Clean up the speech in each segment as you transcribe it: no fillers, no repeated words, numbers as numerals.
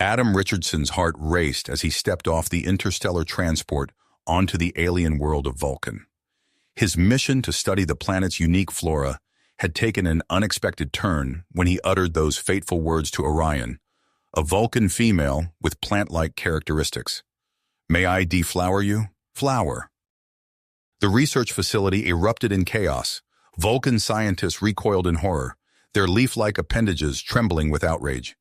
Adam Richardson's heart raced as he stepped off the interstellar transport onto the alien world of Vulcan. His mission to study the planet's unique flora had taken an unexpected turn when he uttered those fateful words to Orion, a Vulcan female with plant-like characteristics. "May I deflower you? Flower." The research facility erupted in chaos. Vulcan scientists recoiled in horror, their leaf-like appendages trembling with outrage.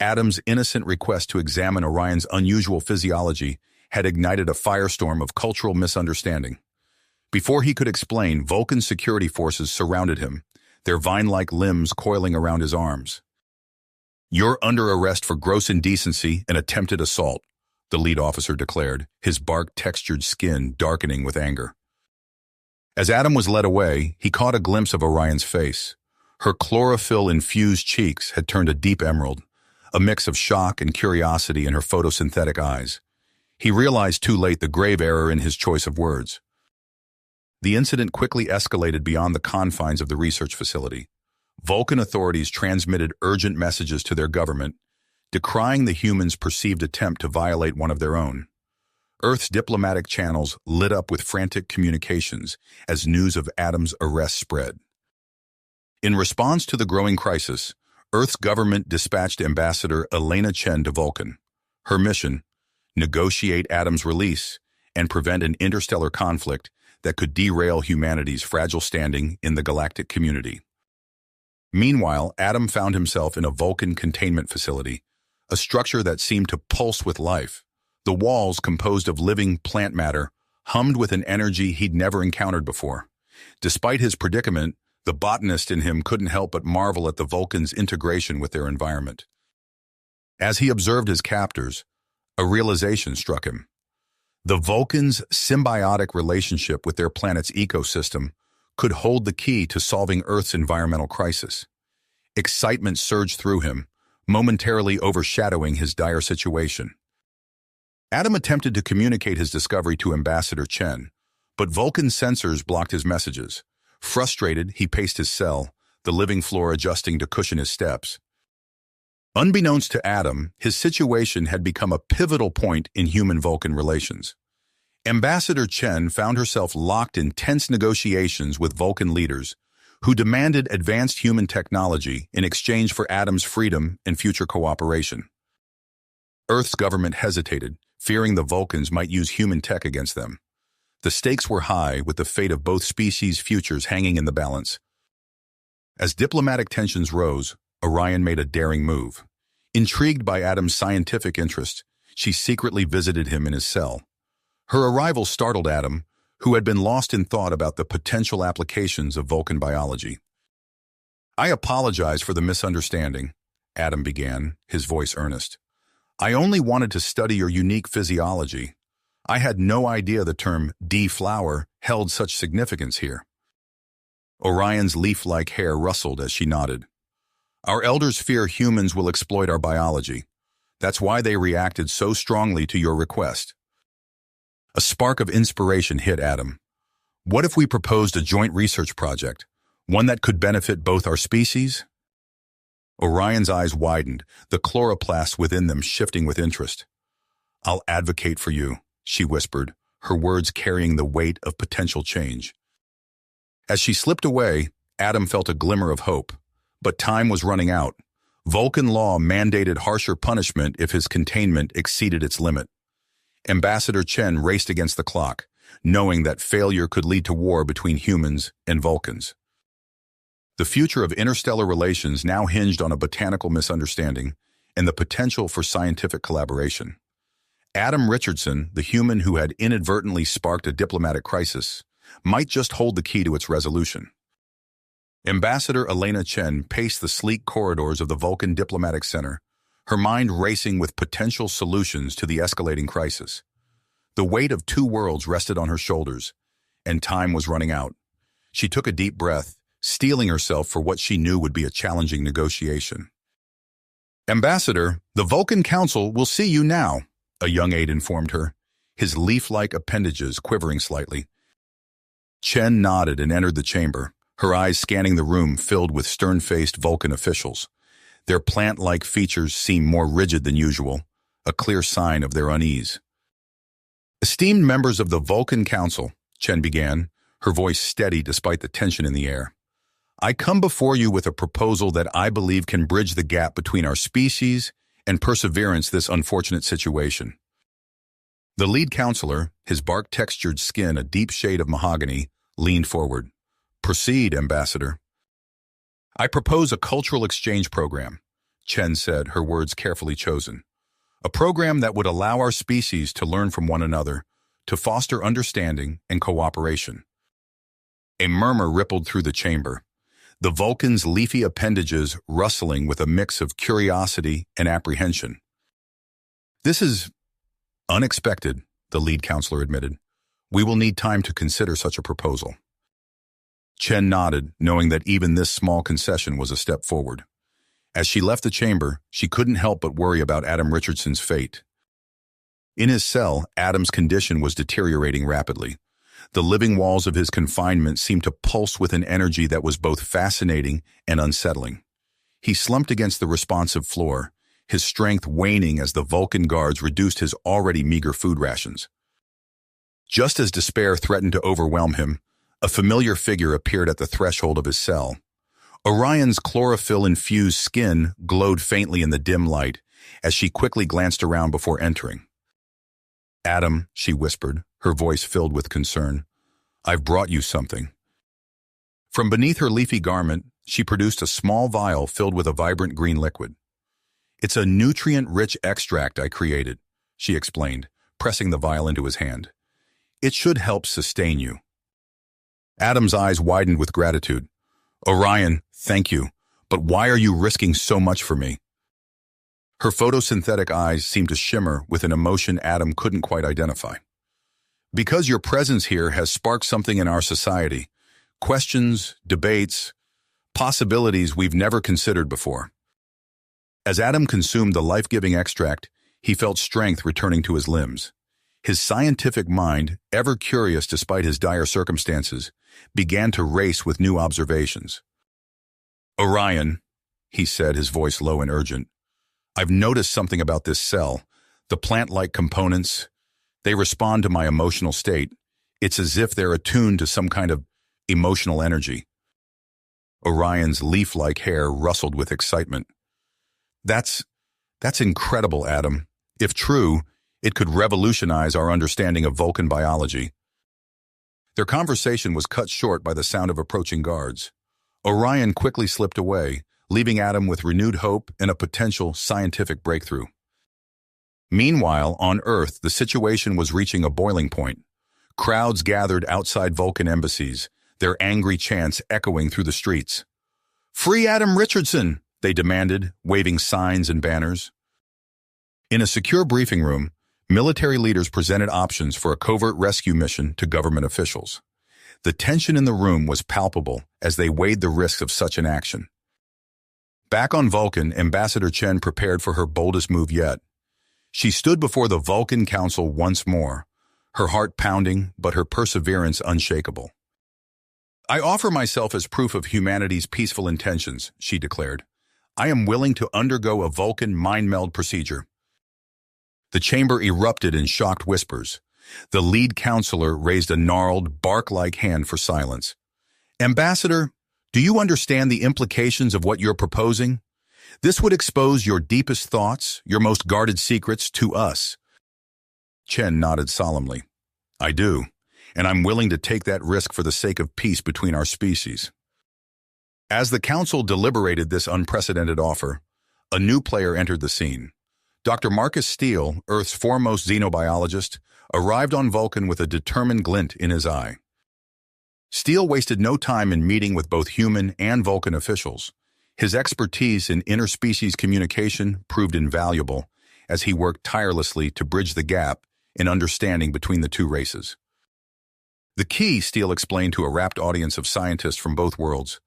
Adam's innocent request to examine Orion's unusual physiology had ignited a firestorm of cultural misunderstanding. Before he could explain, Vulcan security forces surrounded him, their vine-like limbs coiling around his arms. "You're under arrest for gross indecency and attempted assault," the lead officer declared, his bark-textured skin darkening with anger. As Adam was led away, he caught a glimpse of Orion's face. Her chlorophyll-infused cheeks had turned a deep emerald, a mix of shock and curiosity in her photosynthetic eyes. He realized too late the grave error in his choice of words. The incident quickly escalated beyond the confines of the research facility. Vulcan authorities transmitted urgent messages to their government, decrying the humans' perceived attempt to violate one of their own. Earth's diplomatic channels lit up with frantic communications as news of Adam's arrest spread. In response to the growing crisis, Earth's government dispatched Ambassador Elena Chen to Vulcan. Her mission: negotiate Adam's release and prevent an interstellar conflict that could derail humanity's fragile standing in the galactic community. Meanwhile, Adam found himself in a Vulcan containment facility, a structure that seemed to pulse with life. The walls, composed of living plant matter, hummed with an energy he'd never encountered before. Despite his predicament, the botanist in him couldn't help but marvel at the Vulcans' integration with their environment. As he observed his captors, a realization struck him. The Vulcans' symbiotic relationship with their planet's ecosystem could hold the key to solving Earth's environmental crisis. Excitement surged through him, momentarily overshadowing his dire situation. Adam attempted to communicate his discovery to Ambassador Chen, but Vulcan sensors blocked his messages. Frustrated, he paced his cell, the living floor adjusting to cushion his steps. Unbeknownst to Adam, his situation had become a pivotal point in human-Vulcan relations. Ambassador Chen found herself locked in tense negotiations with Vulcan leaders, who demanded advanced human technology in exchange for Adam's freedom and future cooperation. Earth's government hesitated, fearing the Vulcans might use human tech against them. The stakes were high, with the fate of both species' futures hanging in the balance. As diplomatic tensions rose, Orion made a daring move. Intrigued by Adam's scientific interest, she secretly visited him in his cell. Her arrival startled Adam, who had been lost in thought about the potential applications of Vulcan biology. "I apologize for the misunderstanding," Adam began, his voice earnest. "I only wanted to study your unique physiology. I had no idea the term deflower held such significance here." Orion's leaf-like hair rustled as she nodded. "Our elders fear humans will exploit our biology. That's why they reacted so strongly to your request." A spark of inspiration hit Adam. What if we proposed a joint research project, one that could benefit both our species? Orion's eyes widened, the chloroplasts within them shifting with interest. "I'll advocate for you," she whispered, her words carrying the weight of potential change. As she slipped away, Adam felt a glimmer of hope. But time was running out. Vulcan law mandated harsher punishment if his containment exceeded its limit. Ambassador Chen raced against the clock, knowing that failure could lead to war between humans and Vulcans. The future of interstellar relations now hinged on a botanical misunderstanding and the potential for scientific collaboration. Adam Richardson, the human who had inadvertently sparked a diplomatic crisis, might just hold the key to its resolution. Ambassador Elena Chen paced the sleek corridors of the Vulcan Diplomatic Center, her mind racing with potential solutions to the escalating crisis. The weight of two worlds rested on her shoulders, and time was running out. She took a deep breath, steeling herself for what she knew would be a challenging negotiation. "Ambassador, the Vulcan Council will see you now," a young aide informed her, his leaf-like appendages quivering slightly. Chen nodded and entered the chamber, her eyes scanning the room filled with stern-faced Vulcan officials. Their plant-like features seemed more rigid than usual, a clear sign of their unease. "Esteemed members of the Vulcan Council," Chen began, her voice steady despite the tension in the air. "I come before you with a proposal that I believe can bridge the gap between our species and perseverance this unfortunate situation." The lead counselor, his bark-textured skin a deep shade of mahogany, leaned forward. "Proceed, Ambassador." "I propose a cultural exchange program," Chen said, her words carefully chosen. "A program that would allow our species to learn from one another, to foster understanding and cooperation." A murmur rippled through the chamber, the Vulcan's leafy appendages rustling with a mix of curiosity and apprehension. "This is unexpected," the lead counselor admitted. "We will need time to consider such a proposal." Chen nodded, knowing that even this small concession was a step forward. As she left the chamber, she couldn't help but worry about Adam Richardson's fate. In his cell, Adam's condition was deteriorating rapidly. The living walls of his confinement seemed to pulse with an energy that was both fascinating and unsettling. He slumped against the responsive floor, his strength waning as the Vulcan guards reduced his already meager food rations. Just as despair threatened to overwhelm him, a familiar figure appeared at the threshold of his cell. Orion's chlorophyll-infused skin glowed faintly in the dim light as she quickly glanced around before entering. "Adam," she whispered, her voice filled with concern, "I've brought you something." From beneath her leafy garment, she produced a small vial filled with a vibrant green liquid. "It's a nutrient-rich extract I created," she explained, pressing the vial into his hand. "It should help sustain you." Adam's eyes widened with gratitude. "Orion, thank you, but why are you risking so much for me?" Her photosynthetic eyes seemed to shimmer with an emotion Adam couldn't quite identify. "Because your presence here has sparked something in our society. Questions, debates, possibilities we've never considered before." As Adam consumed the life-giving extract, he felt strength returning to his limbs. His scientific mind, ever curious despite his dire circumstances, began to race with new observations. "Orion," he said, his voice low and urgent, "I've noticed something about this cell. The plant-like components, they respond to my emotional state. It's as if they're attuned to some kind of emotional energy." Orion's leaf-like hair rustled with excitement. That's incredible, Adam. If true, it could revolutionize our understanding of Vulcan biology." Their conversation was cut short by the sound of approaching guards. Orion quickly slipped away, leaving Adam with renewed hope and a potential scientific breakthrough. Meanwhile, on Earth, the situation was reaching a boiling point. Crowds gathered outside Vulcan embassies, their angry chants echoing through the streets. "Free Adam Richardson!" they demanded, waving signs and banners. In a secure briefing room, military leaders presented options for a covert rescue mission to government officials. The tension in the room was palpable as they weighed the risks of such an action. Back on Vulcan, Ambassador Chen prepared for her boldest move yet. She stood before the Vulcan Council once more, her heart pounding but her perseverance unshakable. "I offer myself as proof of humanity's peaceful intentions," she declared. "I am willing to undergo a Vulcan mind meld procedure." The chamber erupted in shocked whispers. The lead counselor raised a gnarled, bark-like hand for silence. "Ambassador, do you understand the implications of what you're proposing? This would expose your deepest thoughts, your most guarded secrets, to us." Chen nodded solemnly. "I do, and I'm willing to take that risk for the sake of peace between our species." As the council deliberated this unprecedented offer, a new player entered the scene. Dr. Marcus Steele, Earth's foremost xenobiologist, arrived on Vulcan with a determined glint in his eye. Steele wasted no time in meeting with both human and Vulcan officials. His expertise in interspecies communication proved invaluable as he worked tirelessly to bridge the gap in understanding between the two races. The key, Steele explained to a rapt audience of scientists from both worlds,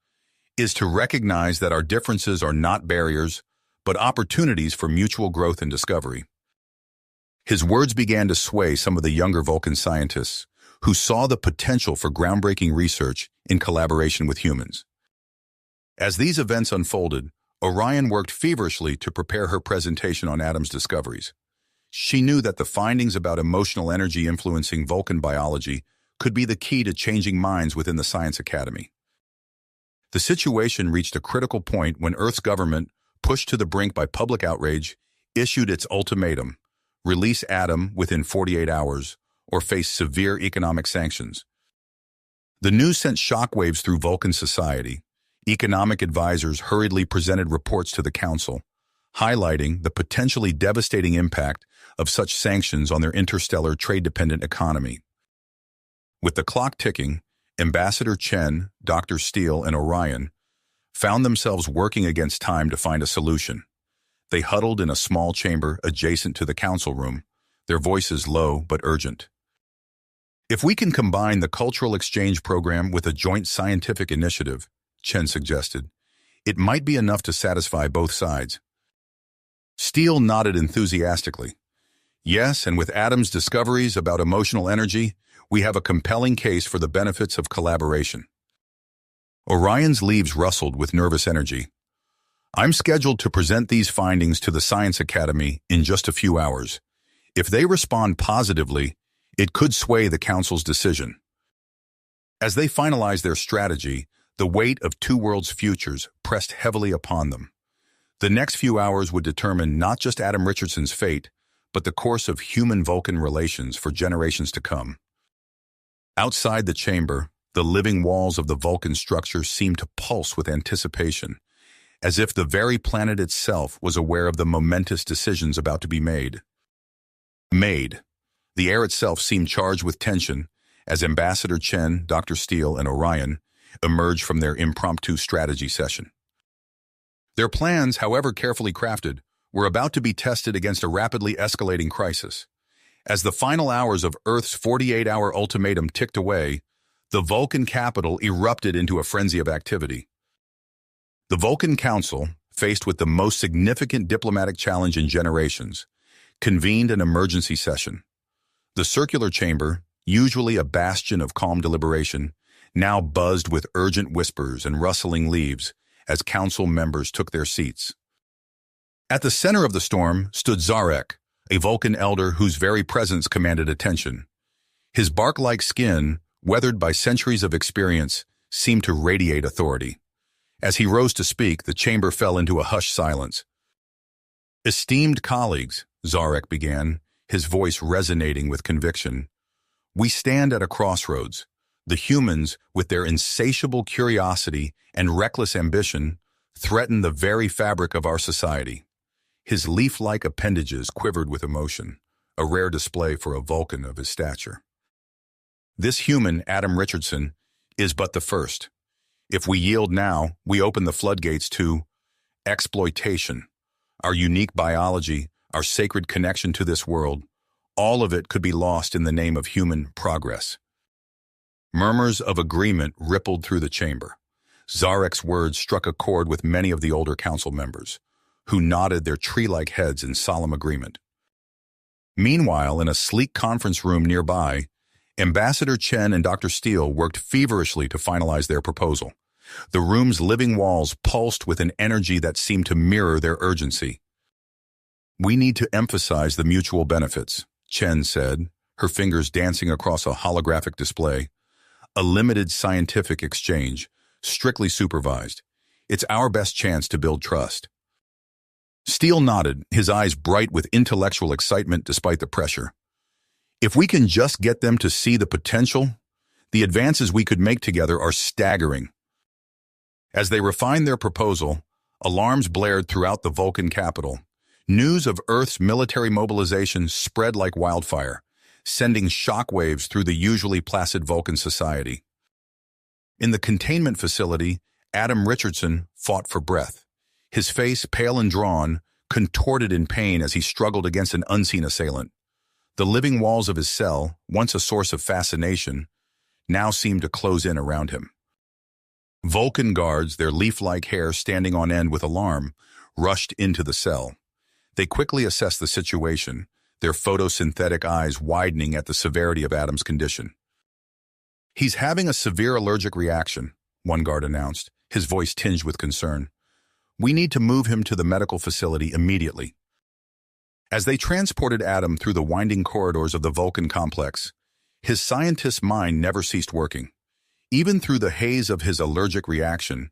is to recognize that our differences are not barriers, but opportunities for mutual growth and discovery. His words began to sway some of the younger Vulcan scientists who saw the potential for groundbreaking research in collaboration with humans. As these events unfolded, Orion worked feverishly to prepare her presentation on Adam's discoveries. She knew that the findings about emotional energy influencing Vulcan biology could be the key to changing minds within the Science Academy. The situation reached a critical point when Earth's government, pushed to the brink by public outrage, issued its ultimatum: release Adam within 48 hours or face severe economic sanctions. The news sent shockwaves through Vulcan society. Economic advisors hurriedly presented reports to the Council, highlighting the potentially devastating impact of such sanctions on their interstellar trade-dependent economy. With the clock ticking, Ambassador Chen, Dr. Steele, and Orion found themselves working against time to find a solution. They huddled in a small chamber adjacent to the council room, their voices low but urgent. If we can combine the cultural exchange program with a joint scientific initiative, Chen suggested, it might be enough to satisfy both sides. Steele nodded enthusiastically. Yes, and with Adam's discoveries about emotional energy, we have a compelling case for the benefits of collaboration. Orion's leaves rustled with nervous energy. I'm scheduled to present these findings to the Science Academy in just a few hours. If they respond positively, it could sway the Council's decision. As they finalized their strategy, the weight of two worlds' futures pressed heavily upon them. The next few hours would determine not just Adam Richardson's fate, but the course of human-Vulcan relations for generations to come. Outside the chamber, the living walls of the Vulcan structure seemed to pulse with anticipation, as if the very planet itself was aware of the momentous decisions about to be made. The air itself seemed charged with tension as Ambassador Chen, Dr. Steele, and Orion emerged from their impromptu strategy session. Their plans, however carefully crafted, were about to be tested against a rapidly escalating crisis. As the final hours of Earth's 48-hour ultimatum ticked away, the Vulcan capital erupted into a frenzy of activity. The Vulcan Council, faced with the most significant diplomatic challenge in generations, convened an emergency session. The circular chamber, usually a bastion of calm deliberation, now buzzed with urgent whispers and rustling leaves as council members took their seats. At the center of the storm stood Zarek, a Vulcan elder whose very presence commanded attention. His bark-like skin, weathered by centuries of experience, seemed to radiate authority. As he rose to speak, the chamber fell into a hushed silence. "Esteemed colleagues," Zarek began, his voice resonating with conviction, "we stand at a crossroads. The humans, with their insatiable curiosity and reckless ambition, threaten the very fabric of our society." His leaf-like appendages quivered with emotion, a rare display for a Vulcan of his stature. "This human, Adam Richardson, is but the first. If we yield now, we open the floodgates to exploitation. Our unique biology, our sacred connection to this world, all of it could be lost in the name of human progress." Murmurs of agreement rippled through the chamber. Zarek's words struck a chord with many of the older council members, who nodded their tree-like heads in solemn agreement. Meanwhile, in a sleek conference room nearby, Ambassador Chen and Dr. Steele worked feverishly to finalize their proposal. The room's living walls pulsed with an energy that seemed to mirror their urgency. "We need to emphasize the mutual benefits," Chen said, her fingers dancing across a holographic display. "A limited scientific exchange, strictly supervised. It's our best chance to build trust." Steele nodded, his eyes bright with intellectual excitement despite the pressure. "If we can just get them to see the potential, the advances we could make together are staggering." As they refined their proposal, alarms blared throughout the Vulcan capital. News of Earth's military mobilization spread like wildfire, sending shockwaves through the usually placid Vulcan society. In the containment facility, Adam Richardson fought for breath. His face, pale and drawn, contorted in pain as he struggled against an unseen assailant. The living walls of his cell, once a source of fascination, now seemed to close in around him. Vulcan guards, their leaf-like hair standing on end with alarm, rushed into the cell. They quickly assessed the situation, their photosynthetic eyes widening at the severity of Adam's condition. "He's having a severe allergic reaction," one guard announced, his voice tinged with concern. "We need to move him to the medical facility immediately." As they transported Adam through the winding corridors of the Vulcan complex, his scientist's mind never ceased working. Even through the haze of his allergic reaction,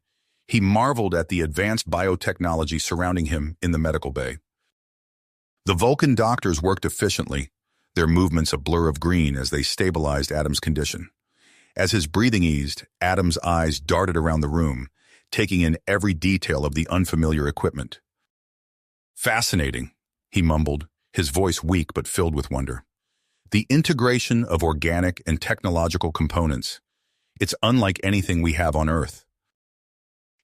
he marveled at the advanced biotechnology surrounding him in the medical bay. The Vulcan doctors worked efficiently, their movements a blur of green as they stabilized Adam's condition. As his breathing eased, Adam's eyes darted around the room, taking in every detail of the unfamiliar equipment. "Fascinating," he mumbled, his voice weak but filled with wonder. "The integration of organic and technological components. It's unlike anything we have on Earth."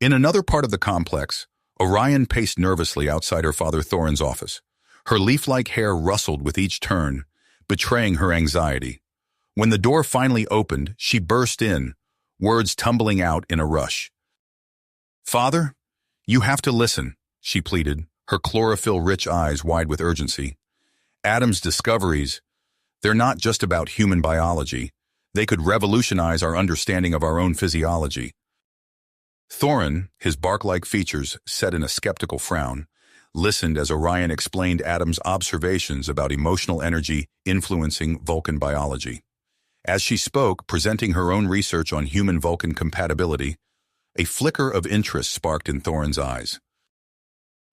In another part of the complex, Orion paced nervously outside her father Thorin's office. Her leaf-like hair rustled with each turn, betraying her anxiety. When the door finally opened, she burst in, words tumbling out in a rush. "Father, you have to listen," she pleaded, her chlorophyll-rich eyes wide with urgency. "Adam's discoveries, they're not just about human biology. They could revolutionize our understanding of our own physiology." Thorin, his bark-like features set in a skeptical frown, listened as Orion explained Adam's observations about emotional energy influencing Vulcan biology. As she spoke, presenting her own research on human-Vulcan compatibility, a flicker of interest sparked in Thorin's eyes.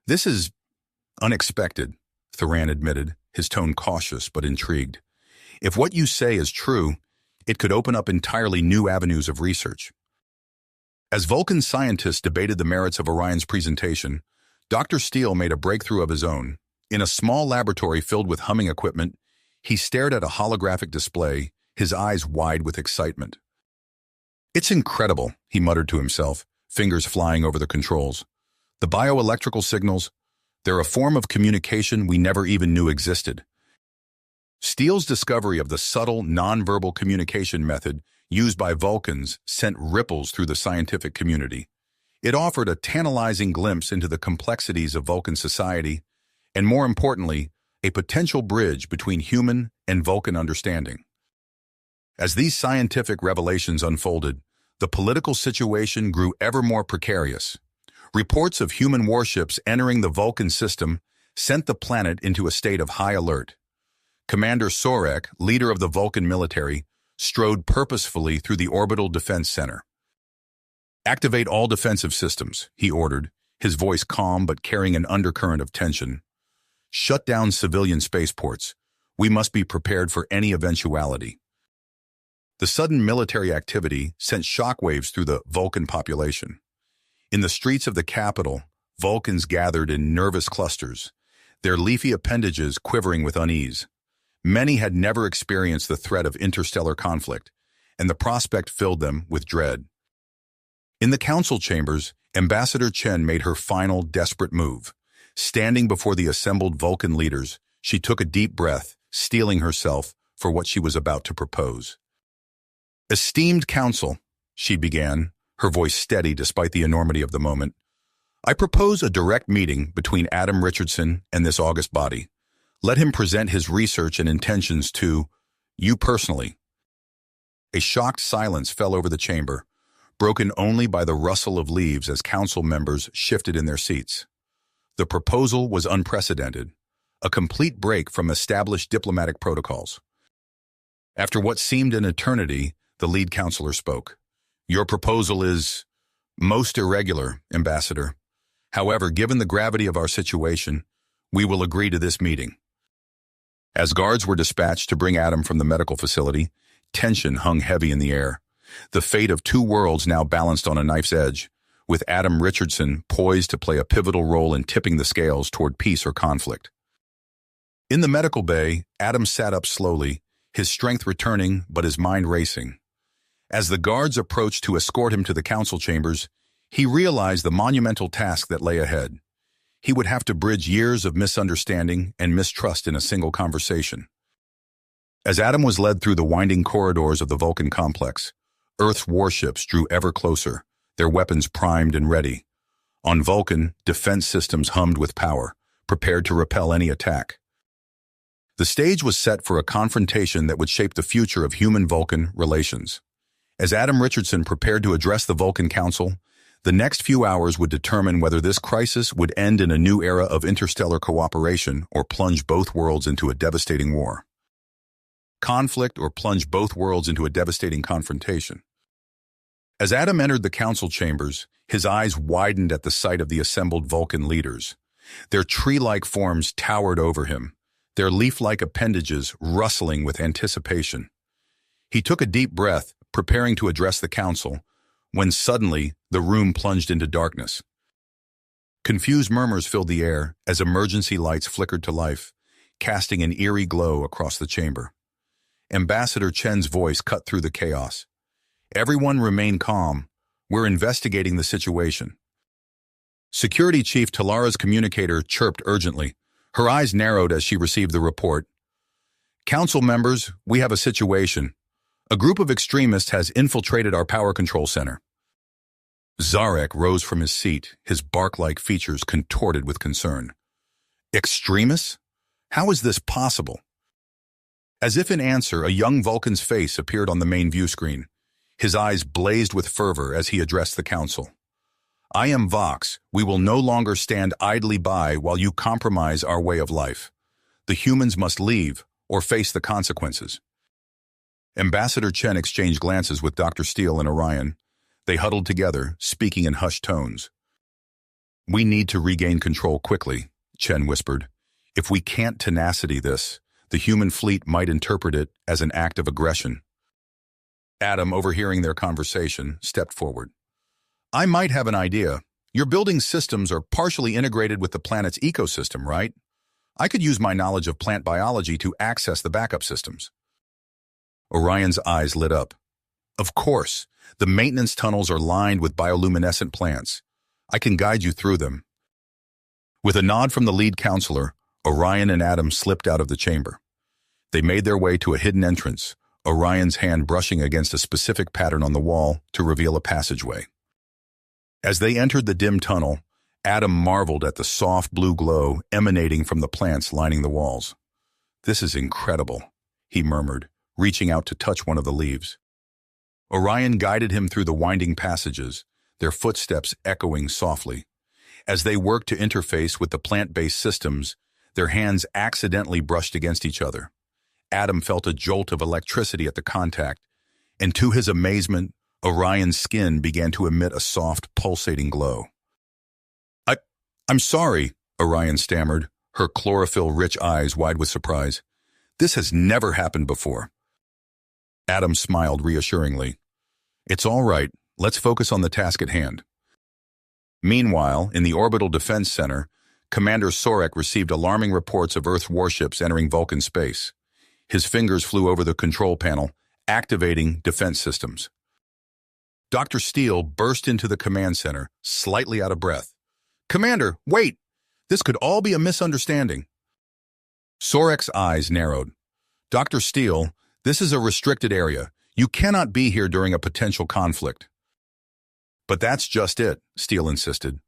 "This is unexpected," Thorin admitted, his tone cautious but intrigued. "If what you say is true, it could open up entirely new avenues of research." As Vulcan scientists debated the merits of Orion's presentation, Dr. Steele made a breakthrough of his own. In a small laboratory filled with humming equipment, he stared at a holographic display, his eyes wide with excitement. "It's incredible," he muttered to himself, fingers flying over the controls. "The bioelectrical signals, they're a form of communication we never even knew existed." Steele's discovery of the subtle, nonverbal communication method used by Vulcans sent ripples through the scientific community. It offered a tantalizing glimpse into the complexities of Vulcan society, and more importantly, a potential bridge between human and Vulcan understanding. As these scientific revelations unfolded, the political situation grew ever more precarious. Reports of human warships entering the Vulcan system sent the planet into a state of high alert. Commander Sorek, leader of the Vulcan military, strode purposefully through the orbital defense center. "Activate all defensive systems," he ordered, his voice calm but carrying an undercurrent of tension. "Shut down civilian spaceports. We must be prepared for any eventuality." The sudden military activity sent shockwaves through the Vulcan population. In the streets of the capital, Vulcans gathered in nervous clusters, their leafy appendages quivering with unease. Many had never experienced the threat of interstellar conflict, and the prospect filled them with dread. In the council chambers, Ambassador Chen made her final, desperate move. Standing before the assembled Vulcan leaders, she took a deep breath, steeling herself for what she was about to propose. "Esteemed Council," she began, her voice steady despite the enormity of the moment, "I propose a direct meeting between Adam Richardson and this august body. Let him present his research and intentions to you personally." A shocked silence fell over the chamber, broken only by the rustle of leaves as council members shifted in their seats. The proposal was unprecedented, a complete break from established diplomatic protocols. After what seemed an eternity, the lead counselor spoke. "Your proposal is most irregular, Ambassador. However, given the gravity of our situation, we will agree to this meeting." As guards were dispatched to bring Adam from the medical facility, tension hung heavy in the air. The fate of two worlds now balanced on a knife's edge, with Adam Richardson poised to play a pivotal role in tipping the scales toward peace or conflict. In the medical bay, Adam sat up slowly, his strength returning but his mind racing. As the guards approached to escort him to the council chambers, he realized the monumental task that lay ahead. He would have to bridge years of misunderstanding and mistrust in a single conversation. As Adam was led through the winding corridors of the Vulcan complex, Earth's warships drew ever closer, their weapons primed and ready. On Vulcan, defense systems hummed with power, prepared to repel any attack. The stage was set for a confrontation that would shape the future of human-Vulcan relations. As Adam Richardson prepared to address the Vulcan Council, The next few hours would determine whether this crisis would end in a new era of interstellar cooperation or plunge both worlds into a devastating war. Conflict or plunge both worlds into a devastating confrontation. As Adam entered the council chambers, his eyes widened at the sight of the assembled Vulcan leaders. Their tree-like forms towered over him, their leaf-like appendages rustling with anticipation. He took a deep breath, preparing to address the council, when suddenly the room plunged into darkness. Confused murmurs filled the air as emergency lights flickered to life, casting an eerie glow across the chamber. Ambassador Chen's voice cut through the chaos. "Everyone remain calm. We're investigating the situation." Security Chief Talara's communicator chirped urgently. Her eyes narrowed as she received the report. "Council members, we have a situation. A group of extremists has infiltrated our power control center." Zarek rose from his seat, his bark-like features contorted with concern. "Extremists? How is this possible?" As if in answer, a young Vulcan's face appeared on the main view screen. His eyes blazed with fervor as he addressed the council. "I am Vox. We will no longer stand idly by while you compromise our way of life. The humans must leave or face the consequences." Ambassador Chen exchanged glances with Dr. Steele and Orion. They huddled together, speaking in hushed tones. "We need to regain control quickly," Chen whispered. "If we can't tenacity this, the human fleet might interpret it as an act of aggression." Adam, overhearing their conversation, stepped forward. "I might have an idea. Your building systems are partially integrated with the planet's ecosystem, right? I could use my knowledge of plant biology to access the backup systems." Orion's eyes lit up. "Of course, the maintenance tunnels are lined with bioluminescent plants. I can guide you through them." With a nod from the lead counselor, Orion and Adam slipped out of the chamber. They made their way to a hidden entrance, Orion's hand brushing against a specific pattern on the wall to reveal a passageway. As they entered the dim tunnel, Adam marveled at the soft blue glow emanating from the plants lining the walls. "This is incredible," he murmured, reaching out to touch one of the leaves. Orion guided him through the winding passages, their footsteps echoing softly. As they worked to interface with the plant-based systems, their hands accidentally brushed against each other. Adam felt a jolt of electricity at the contact, and to his amazement, Orion's skin began to emit a soft, pulsating glow. I'm sorry," Orion stammered, her chlorophyll-rich eyes wide with surprise. "This has never happened before." Adam smiled reassuringly. "It's all right. Let's focus on the task at hand." Meanwhile, in the Orbital Defense Center, Commander Sorek received alarming reports of Earth's warships entering Vulcan space. His fingers flew over the control panel, activating defense systems. Dr. Steele burst into the command center, slightly out of breath. "Commander, wait! This could all be a misunderstanding." Sorek's eyes narrowed. "Dr. Steele, this is a restricted area. You cannot be here during a potential conflict." "But that's just it," Steele insisted.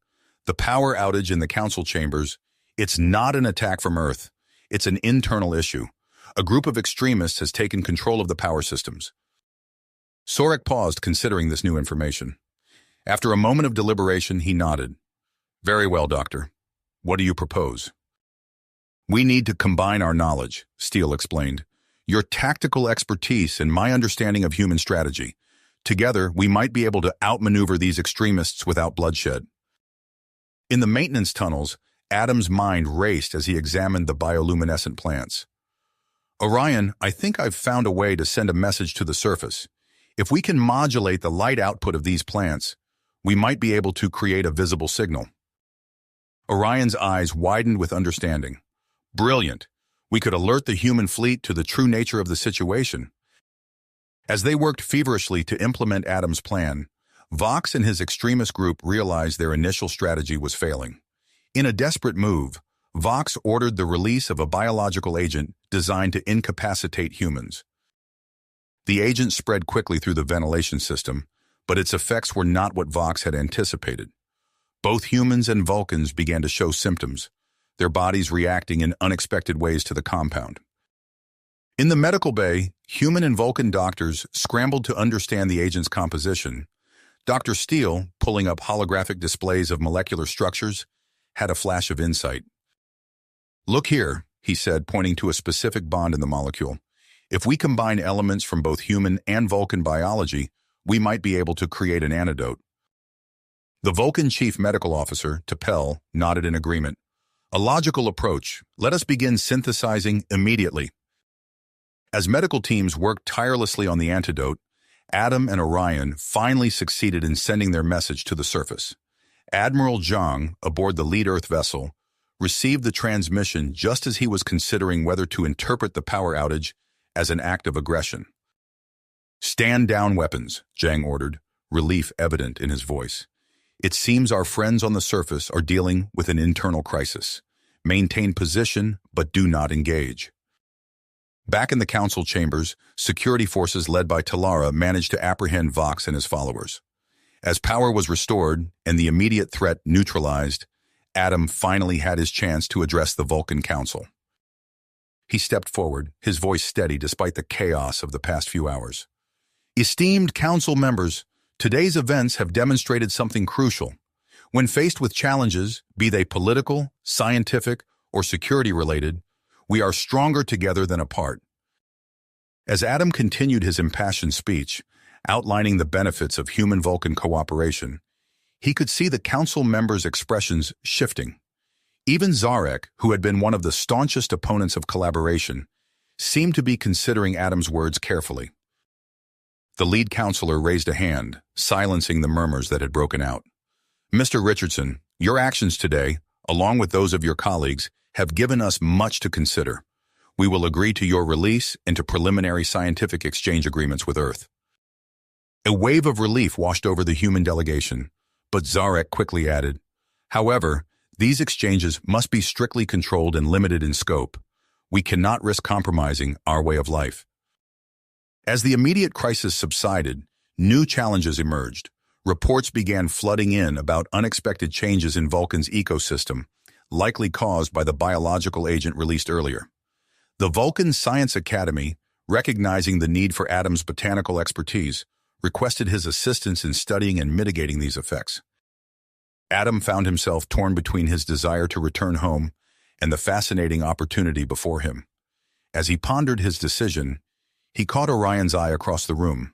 "The power outage in the council chambers, it's not an attack from Earth. It's an internal issue. A group of extremists has taken control of the power systems." Sorek paused, considering this new information. After a moment of deliberation, he nodded. "Very well, Doctor. What do you propose?" "We need to combine our knowledge," Steele explained. "Your tactical expertise and my understanding of human strategy. Together, we might be able to outmaneuver these extremists without bloodshed." In the maintenance tunnels, Adam's mind raced as he examined the bioluminescent plants. "Orion, I think I've found a way to send a message to the surface. If we can modulate the light output of these plants, we might be able to create a visible signal." Orion's eyes widened with understanding. "Brilliant! We could alert the human fleet to the true nature of the situation." As they worked feverishly to implement Adam's plan, Vox and his extremist group realized their initial strategy was failing. In a desperate move, Vox ordered the release of a biological agent designed to incapacitate humans. The agent spread quickly through the ventilation system, but its effects were not what Vox had anticipated. Both humans and Vulcans began to show symptoms, their bodies reacting in unexpected ways to the compound. In the medical bay, human and Vulcan doctors scrambled to understand the agent's composition. Dr. Steele, pulling up holographic displays of molecular structures, had a flash of insight. "Look here," he said, pointing to a specific bond in the molecule. "If we combine elements from both human and Vulcan biology, we might be able to create an antidote." The Vulcan chief medical officer, T'Pel, nodded in agreement. "A logical approach. Let us begin synthesizing immediately." As medical teams worked tirelessly on the antidote, Adam and Orion finally succeeded in sending their message to the surface. Admiral Zhang, aboard the lead Earth vessel, received the transmission just as he was considering whether to interpret the power outage as an act of aggression. "Stand down weapons," Zhang ordered, relief evident in his voice. "It seems our friends on the surface are dealing with an internal crisis. Maintain position, but do not engage." Back in the council chambers, security forces led by Talara managed to apprehend Vox and his followers. As power was restored and the immediate threat neutralized, Adam finally had his chance to address the Vulcan Council. He stepped forward, his voice steady despite the chaos of the past few hours. "Esteemed council members, today's events have demonstrated something crucial. When faced with challenges, be they political, scientific, or security-related, we are stronger together than apart." As Adam continued his impassioned speech, outlining the benefits of human-Vulcan cooperation, he could see the council members' expressions shifting. Even Zarek, who had been one of the staunchest opponents of collaboration, seemed to be considering Adam's words carefully. The lead counselor raised a hand, silencing the murmurs that had broken out. "Mr. Richardson, your actions today, along with those of your colleagues, have given us much to consider. We will agree to your release and to preliminary scientific exchange agreements with Earth." A wave of relief washed over the human delegation, but Zarek quickly added, "However, these exchanges must be strictly controlled and limited in scope. We cannot risk compromising our way of life." As the immediate crisis subsided, new challenges emerged. Reports began flooding in about unexpected changes in Vulcan's ecosystem, likely caused by the biological agent released earlier. The Vulcan Science Academy, recognizing the need for Adam's botanical expertise, requested his assistance in studying and mitigating these effects. Adam found himself torn between his desire to return home and the fascinating opportunity before him. As he pondered his decision, he caught Orion's eye across the room.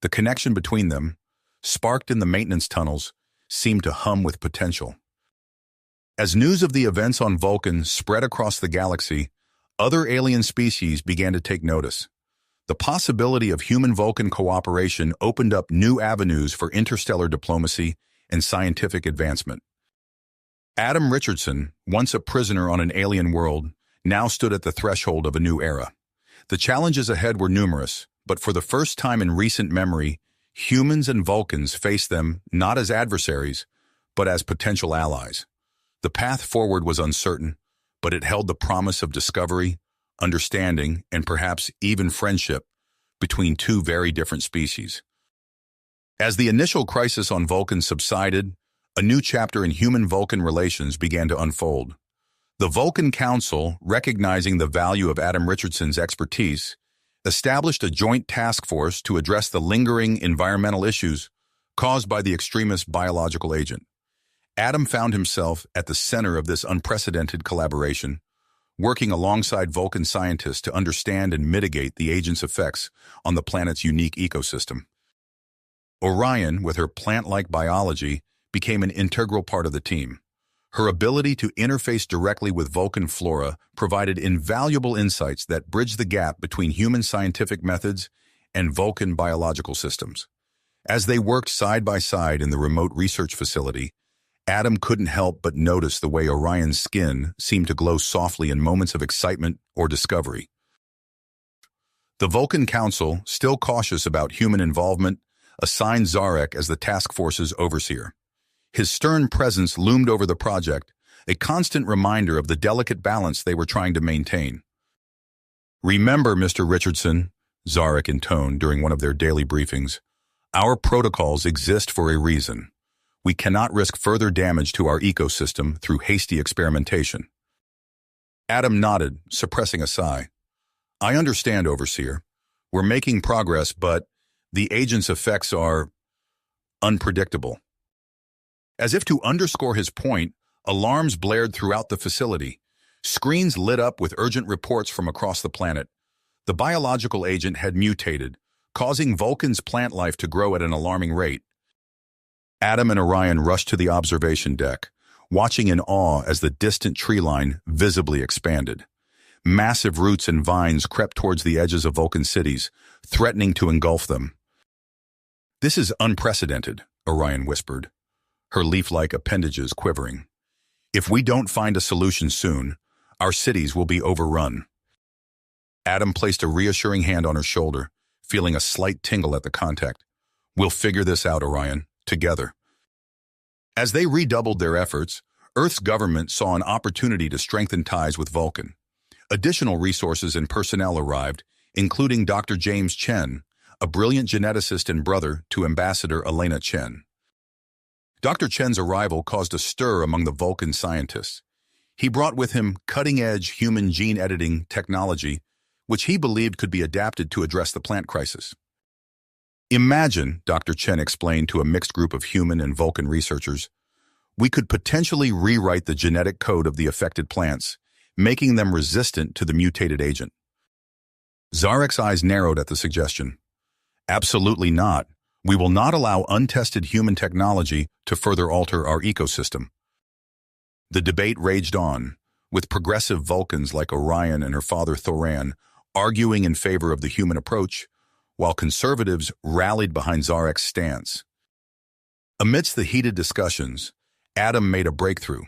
The connection between them, sparked in the maintenance tunnels, seemed to hum with potential. As news of the events on Vulcan spread across the galaxy, other alien species began to take notice. The possibility of human-Vulcan cooperation opened up new avenues for interstellar diplomacy and scientific advancement. Adam Richardson, once a prisoner on an alien world, now stood at the threshold of a new era. The challenges ahead were numerous, but for the first time in recent memory, humans and Vulcans faced them not as adversaries, but as potential allies. The path forward was uncertain, but it held the promise of discovery, understanding, and perhaps even friendship between two very different species. As the initial crisis on Vulcan subsided, a new chapter in human-Vulcan relations began to unfold. The Vulcan Council, recognizing the value of Adam Richardson's expertise, established a joint task force to address the lingering environmental issues caused by the extremist biological agent. Adam found himself at the center of this unprecedented collaboration, working alongside Vulcan scientists to understand and mitigate the agent's effects on the planet's unique ecosystem. Orion, with her plant-like biology, became an integral part of the team. Her ability to interface directly with Vulcan flora provided invaluable insights that bridged the gap between human scientific methods and Vulcan biological systems. As they worked side by side in the remote research facility, Adam couldn't help but notice the way Orion's skin seemed to glow softly in moments of excitement or discovery. The Vulcan Council, still cautious about human involvement, assigned Zarek as the task force's overseer. His stern presence loomed over the project, a constant reminder of the delicate balance they were trying to maintain. "Remember, Mr. Richardson," Zarek intoned during one of their daily briefings, "our protocols exist for a reason. We cannot risk further damage to our ecosystem through hasty experimentation." Adam nodded, suppressing a sigh. "I understand, Overseer. We're making progress, but the agent's effects are unpredictable. As if to underscore his point, alarms blared throughout the facility. Screens lit up with urgent reports from across the planet. The biological agent had mutated, causing Vulcan's plant life to grow at an alarming rate. Adam and Orion rushed to the observation deck, watching in awe as the distant tree line visibly expanded. Massive roots and vines crept towards the edges of Vulcan cities, threatening to engulf them. "This is unprecedented," Orion whispered, her leaf-like appendages quivering. "If we don't find a solution soon, our cities will be overrun." Adam placed a reassuring hand on her shoulder, feeling a slight tingle at the contact. "We'll figure this out, Orion, together." As they redoubled their efforts, Earth's government saw an opportunity to strengthen ties with Vulcan. Additional resources and personnel arrived, including Dr. James Chen, a brilliant geneticist and brother to Ambassador Elena Chen. Dr. Chen's arrival caused a stir among the Vulcan scientists. He brought with him cutting-edge human gene editing technology, which he believed could be adapted to address the plant crisis. "Imagine," Dr. Chen explained to a mixed group of human and Vulcan researchers, "we could potentially rewrite the genetic code of the affected plants, making them resistant to the mutated agent." Zarek's eyes narrowed at the suggestion. "Absolutely not. We will not allow untested human technology to further alter our ecosystem." The debate raged on, with progressive Vulcans like Orion and her father Thoran arguing in favor of the human approach, while conservatives rallied behind Zarek's stance. Amidst the heated discussions, Adam made a breakthrough.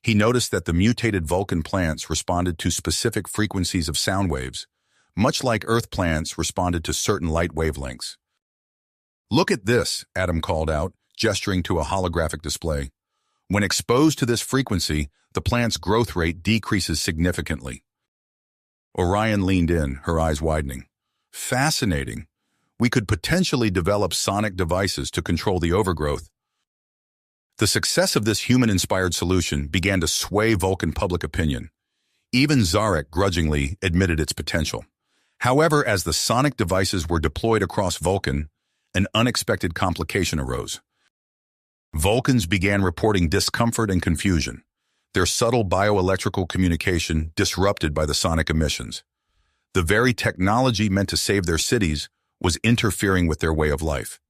He noticed that the mutated Vulcan plants responded to specific frequencies of sound waves, much like Earth plants responded to certain light wavelengths. "Look at this," Adam called out, gesturing to a holographic display. "When exposed to this frequency, the plant's growth rate decreases significantly." Orion leaned in, her eyes widening. "Fascinating. We could potentially develop sonic devices to control the overgrowth." The success of this human-inspired solution began to sway Vulcan public opinion. Even Zarek grudgingly admitted its potential. However, as the sonic devices were deployed across Vulcan, an unexpected complication arose. Vulcans began reporting discomfort and confusion, their subtle bioelectrical communication disrupted by the sonic emissions. The very technology meant to save their cities was interfering with their way of life.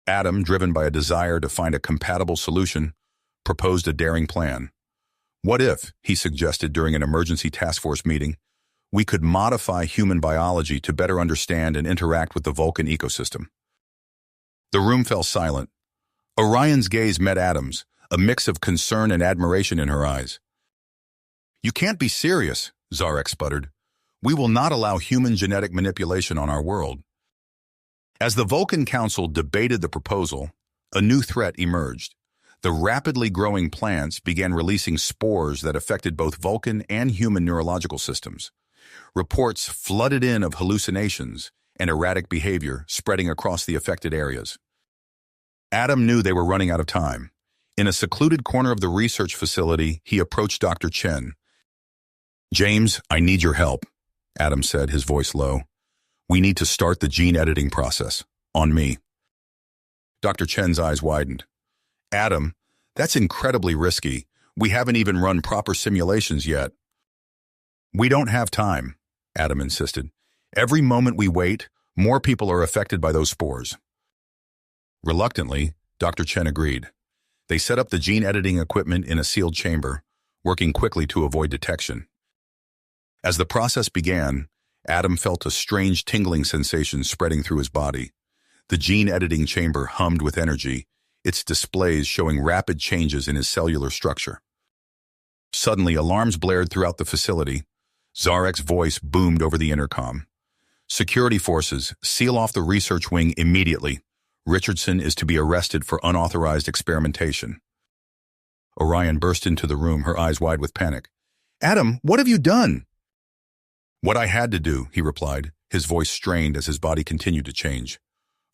Adam, driven by a desire to find a compatible solution, proposed a daring plan. "What if," he suggested during an emergency task force meeting, "we could modify human biology to better understand and interact with the Vulcan ecosystem?" The room fell silent. Orion's gaze met Adam's, a mix of concern and admiration in her eyes. "You can't be serious," Zarek sputtered. "We will not allow human genetic manipulation on our world." As the Vulcan Council debated the proposal, a new threat emerged. The rapidly growing plants began releasing spores that affected both Vulcan and human neurological systems. Reports flooded in of hallucinations and erratic behavior spreading across the affected areas. Adam knew they were running out of time. In a secluded corner of the research facility, he approached Dr. Chen. "James, I need your help," Adam said, his voice low. "We need to start the gene editing process. On me." Dr. Chen's eyes widened. "Adam, that's incredibly risky. We haven't even run proper simulations yet." "We don't have time," Adam insisted. "Every moment we wait, more people are affected by those spores." Reluctantly, Dr. Chen agreed. They set up the gene editing equipment in a sealed chamber, working quickly to avoid detection. As the process began, Adam felt a strange tingling sensation spreading through his body. The gene editing chamber hummed with energy, its displays showing rapid changes in his cellular structure. Suddenly, alarms blared throughout the facility. Zarek's voice boomed over the intercom. "Security forces, seal off the research wing immediately. Richardson is to be arrested for unauthorized experimentation." Orion burst into the room, her eyes wide with panic. "Adam, what have you done?" "What I had to do," he replied, his voice strained as his body continued to change.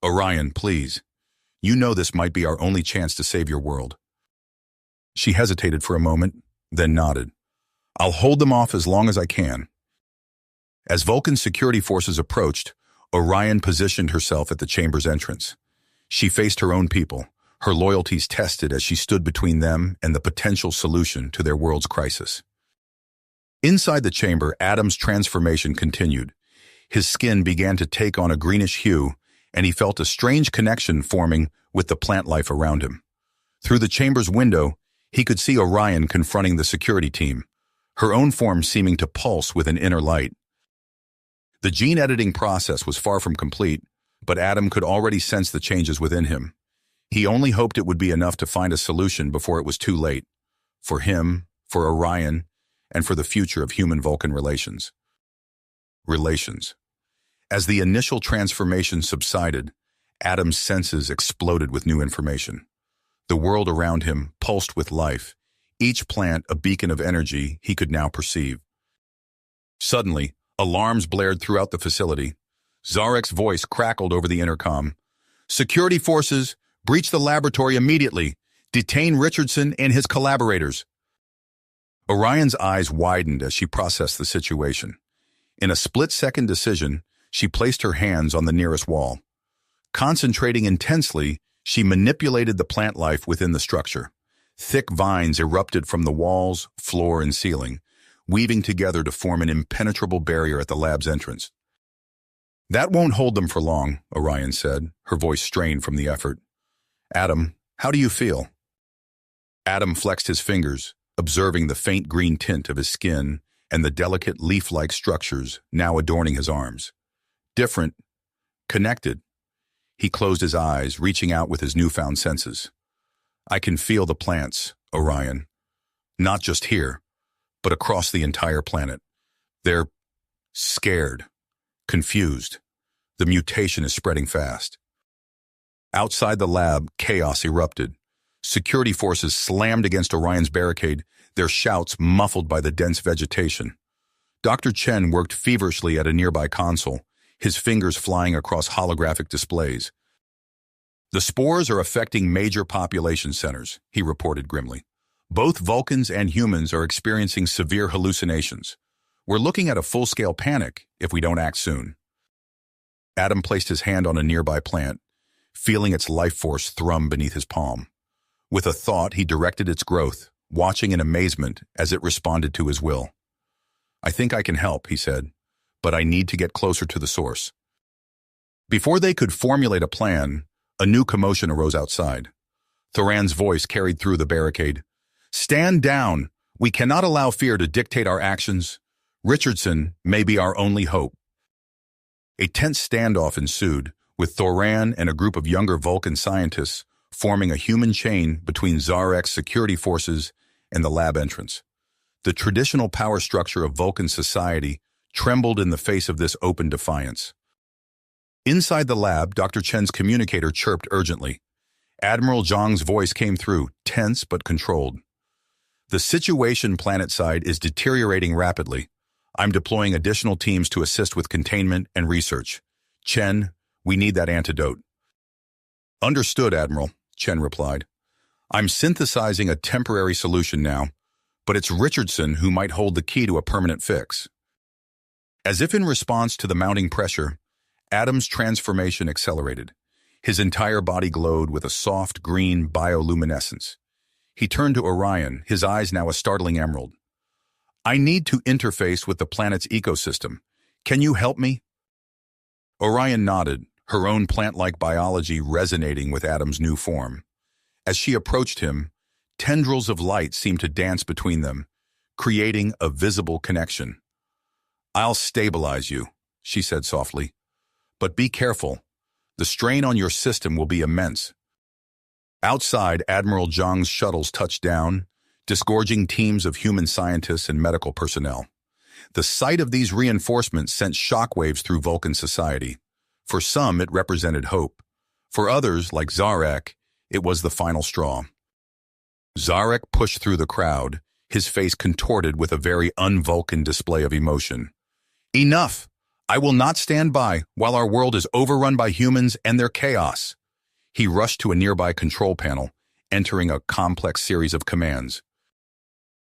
"Orion, please. You know this might be our only chance to save your world." She hesitated for a moment, then nodded. "I'll hold them off as long as I can." As Vulcan security forces approached, Orion positioned herself at the chamber's entrance. She faced her own people, her loyalties tested as she stood between them and the potential solution to their world's crisis. Inside the chamber, Adam's transformation continued. His skin began to take on a greenish hue, and he felt a strange connection forming with the plant life around him. Through the chamber's window, he could see Orion confronting the security team, her own form seeming to pulse with an inner light. The gene editing process was far from complete, but Adam could already sense the changes within him. He only hoped it would be enough to find a solution before it was too late. For him, for Orion, and for the future of human-Vulcan relations. As the initial transformation subsided, Adam's senses exploded with new information. The world around him pulsed with life, each plant a beacon of energy he could now perceive. Suddenly, alarms blared throughout the facility. Zarek's voice crackled over the intercom. "Security forces, breach the laboratory immediately. Detain Richardson and his collaborators." Orion's eyes widened as she processed the situation. In a split-second decision, she placed her hands on the nearest wall. Concentrating intensely, she manipulated the plant life within the structure. Thick vines erupted from the walls, floor, and ceiling, weaving together to form an impenetrable barrier at the lab's entrance. "That won't hold them for long," Orion said, her voice strained from the effort. "Adam, how do you feel?" Adam flexed his fingers, observing the faint green tint of his skin and the delicate leaf-like structures now adorning his arms. Different, connected. He closed his eyes, reaching out with his newfound senses. "I can feel the plants, Orion. Not just here, but across the entire planet. They're scared, confused. The mutation is spreading fast." Outside the lab, chaos erupted. Security forces slammed against Orion's barricade, their shouts muffled by the dense vegetation. Dr. Chen worked feverishly at a nearby console, his fingers flying across holographic displays. "The spores are affecting major population centers," he reported grimly. "Both Vulcans and humans are experiencing severe hallucinations. We're looking at a full-scale panic if we don't act soon." Adam placed his hand on a nearby plant, feeling its life force thrum beneath his palm. With a thought, he directed its growth, watching in amazement as it responded to his will. "I think I can help," he said, "but I need to get closer to the source." Before they could formulate a plan, a new commotion arose outside. Thoran's voice carried through the barricade. "Stand down! We cannot allow fear to dictate our actions. Richardson may be our only hope." A tense standoff ensued, with Thoran and a group of younger Vulcan scientists forming a human chain between Zarek's security forces and the lab entrance. The traditional power structure of Vulcan society trembled in the face of this open defiance. Inside the lab, Dr. Chen's communicator chirped urgently. Admiral Zhang's voice came through, tense but controlled. "The situation planetside is deteriorating rapidly. I'm deploying additional teams to assist with containment and research. Chen, we need that antidote." "Understood, Admiral," Chen replied. "I'm synthesizing a temporary solution now, but it's Richardson who might hold the key to a permanent fix." As if in response to the mounting pressure, Adam's transformation accelerated. His entire body glowed with a soft green bioluminescence. He turned to Orion, his eyes now a startling emerald. "I need to interface with the planet's ecosystem. Can you help me?" Orion nodded, her own plant-like biology resonating with Adam's new form. As she approached him, tendrils of light seemed to dance between them, creating a visible connection. "I'll stabilize you," she said softly. "But be careful. The strain on your system will be immense." Outside, Admiral Zhang's shuttles touched down, disgorging teams of human scientists and medical personnel. The sight of these reinforcements sent shockwaves through Vulcan society. For some, it represented hope. For others, like Zarek, it was the final straw. Zarek pushed through the crowd, his face contorted with a very un-Vulcan display of emotion. "Enough! I will not stand by while our world is overrun by humans and their chaos." He rushed to a nearby control panel, entering a complex series of commands.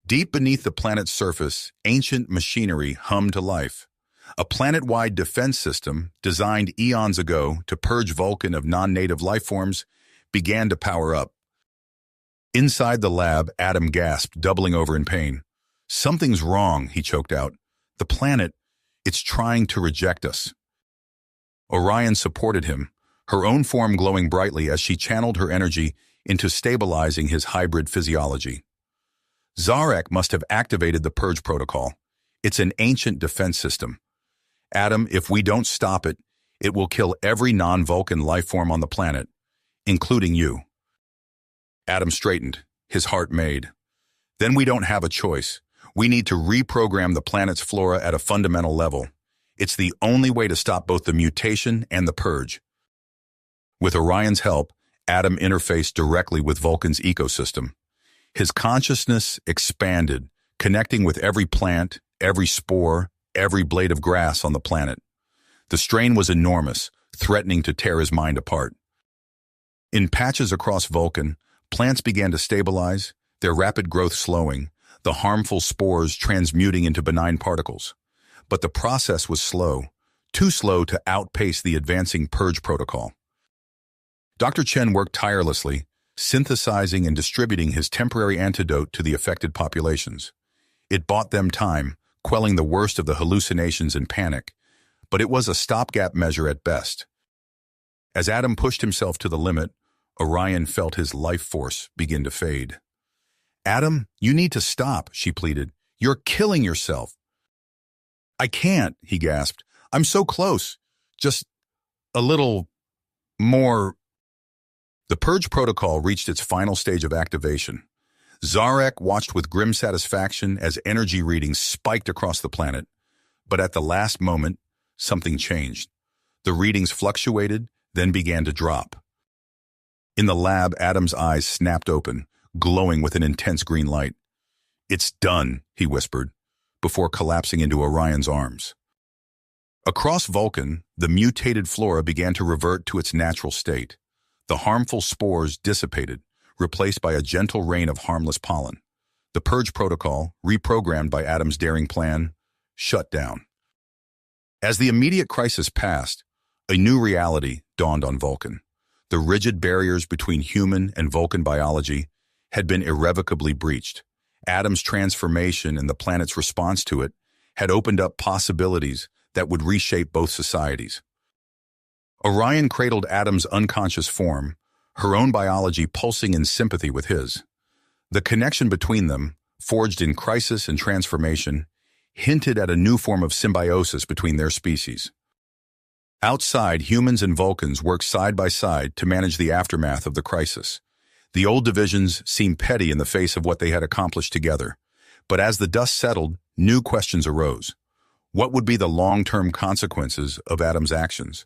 Deep beneath the planet's surface, ancient machinery hummed to life. A planet-wide defense system designed eons ago to purge Vulcan of non-native lifeforms began to power up. Inside the lab, Adam gasped, doubling over in pain. "Something's wrong," he choked out. "The planet, it's trying to reject us." Orion supported him, her own form glowing brightly as she channeled her energy into stabilizing his hybrid physiology. Zarek must have activated the purge protocol. It's an ancient defense system. Adam, if we don't stop it, it will kill every non-Vulcan lifeform on the planet, including you. Adam straightened, his heart made. Then we don't have a choice. We need to reprogram the planet's flora at a fundamental level. It's the only way to stop both the mutation and the purge. With Orion's help, Adam interfaced directly with Vulcan's ecosystem. His consciousness expanded, connecting with every plant, every spore, every blade of grass on the planet. The strain was enormous, threatening to tear his mind apart. In patches across Vulcan, plants began to stabilize, their rapid growth slowing, the harmful spores transmuting into benign particles. But the process was slow, too slow to outpace the advancing purge protocol. Dr. Chen worked tirelessly, synthesizing and distributing his temporary antidote to the affected populations. It bought them time, quelling the worst of the hallucinations and panic, but it was a stopgap measure at best. As Adam pushed himself to the limit, Orion felt his life force begin to fade. "Adam, you need to stop," she pleaded. "You're killing yourself." "I can't," he gasped. "I'm so close. Just a little more." The purge protocol reached its final stage of activation. Zarek watched with grim satisfaction as energy readings spiked across the planet. But at the last moment, something changed. The readings fluctuated, then began to drop. In the lab, Adam's eyes snapped open, glowing with an intense green light. "It's done," he whispered, before collapsing into Orion's arms. Across Vulcan, the mutated flora began to revert to its natural state. The harmful spores dissipated, replaced by a gentle rain of harmless pollen. The purge protocol, reprogrammed by Adam's daring plan, shut down. As the immediate crisis passed, a new reality dawned on Vulcan. The rigid barriers between human and Vulcan biology had been irrevocably breached. Adam's transformation and the planet's response to it had opened up possibilities that would reshape both societies. Orion cradled Adam's unconscious form, her own biology pulsing in sympathy with his. The connection between them, forged in crisis and transformation, hinted at a new form of symbiosis between their species. Outside, humans and Vulcans worked side by side to manage the aftermath of the crisis. The old divisions seemed petty in the face of what they had accomplished together. But as the dust settled, new questions arose. What would be the long-term consequences of Adam's actions?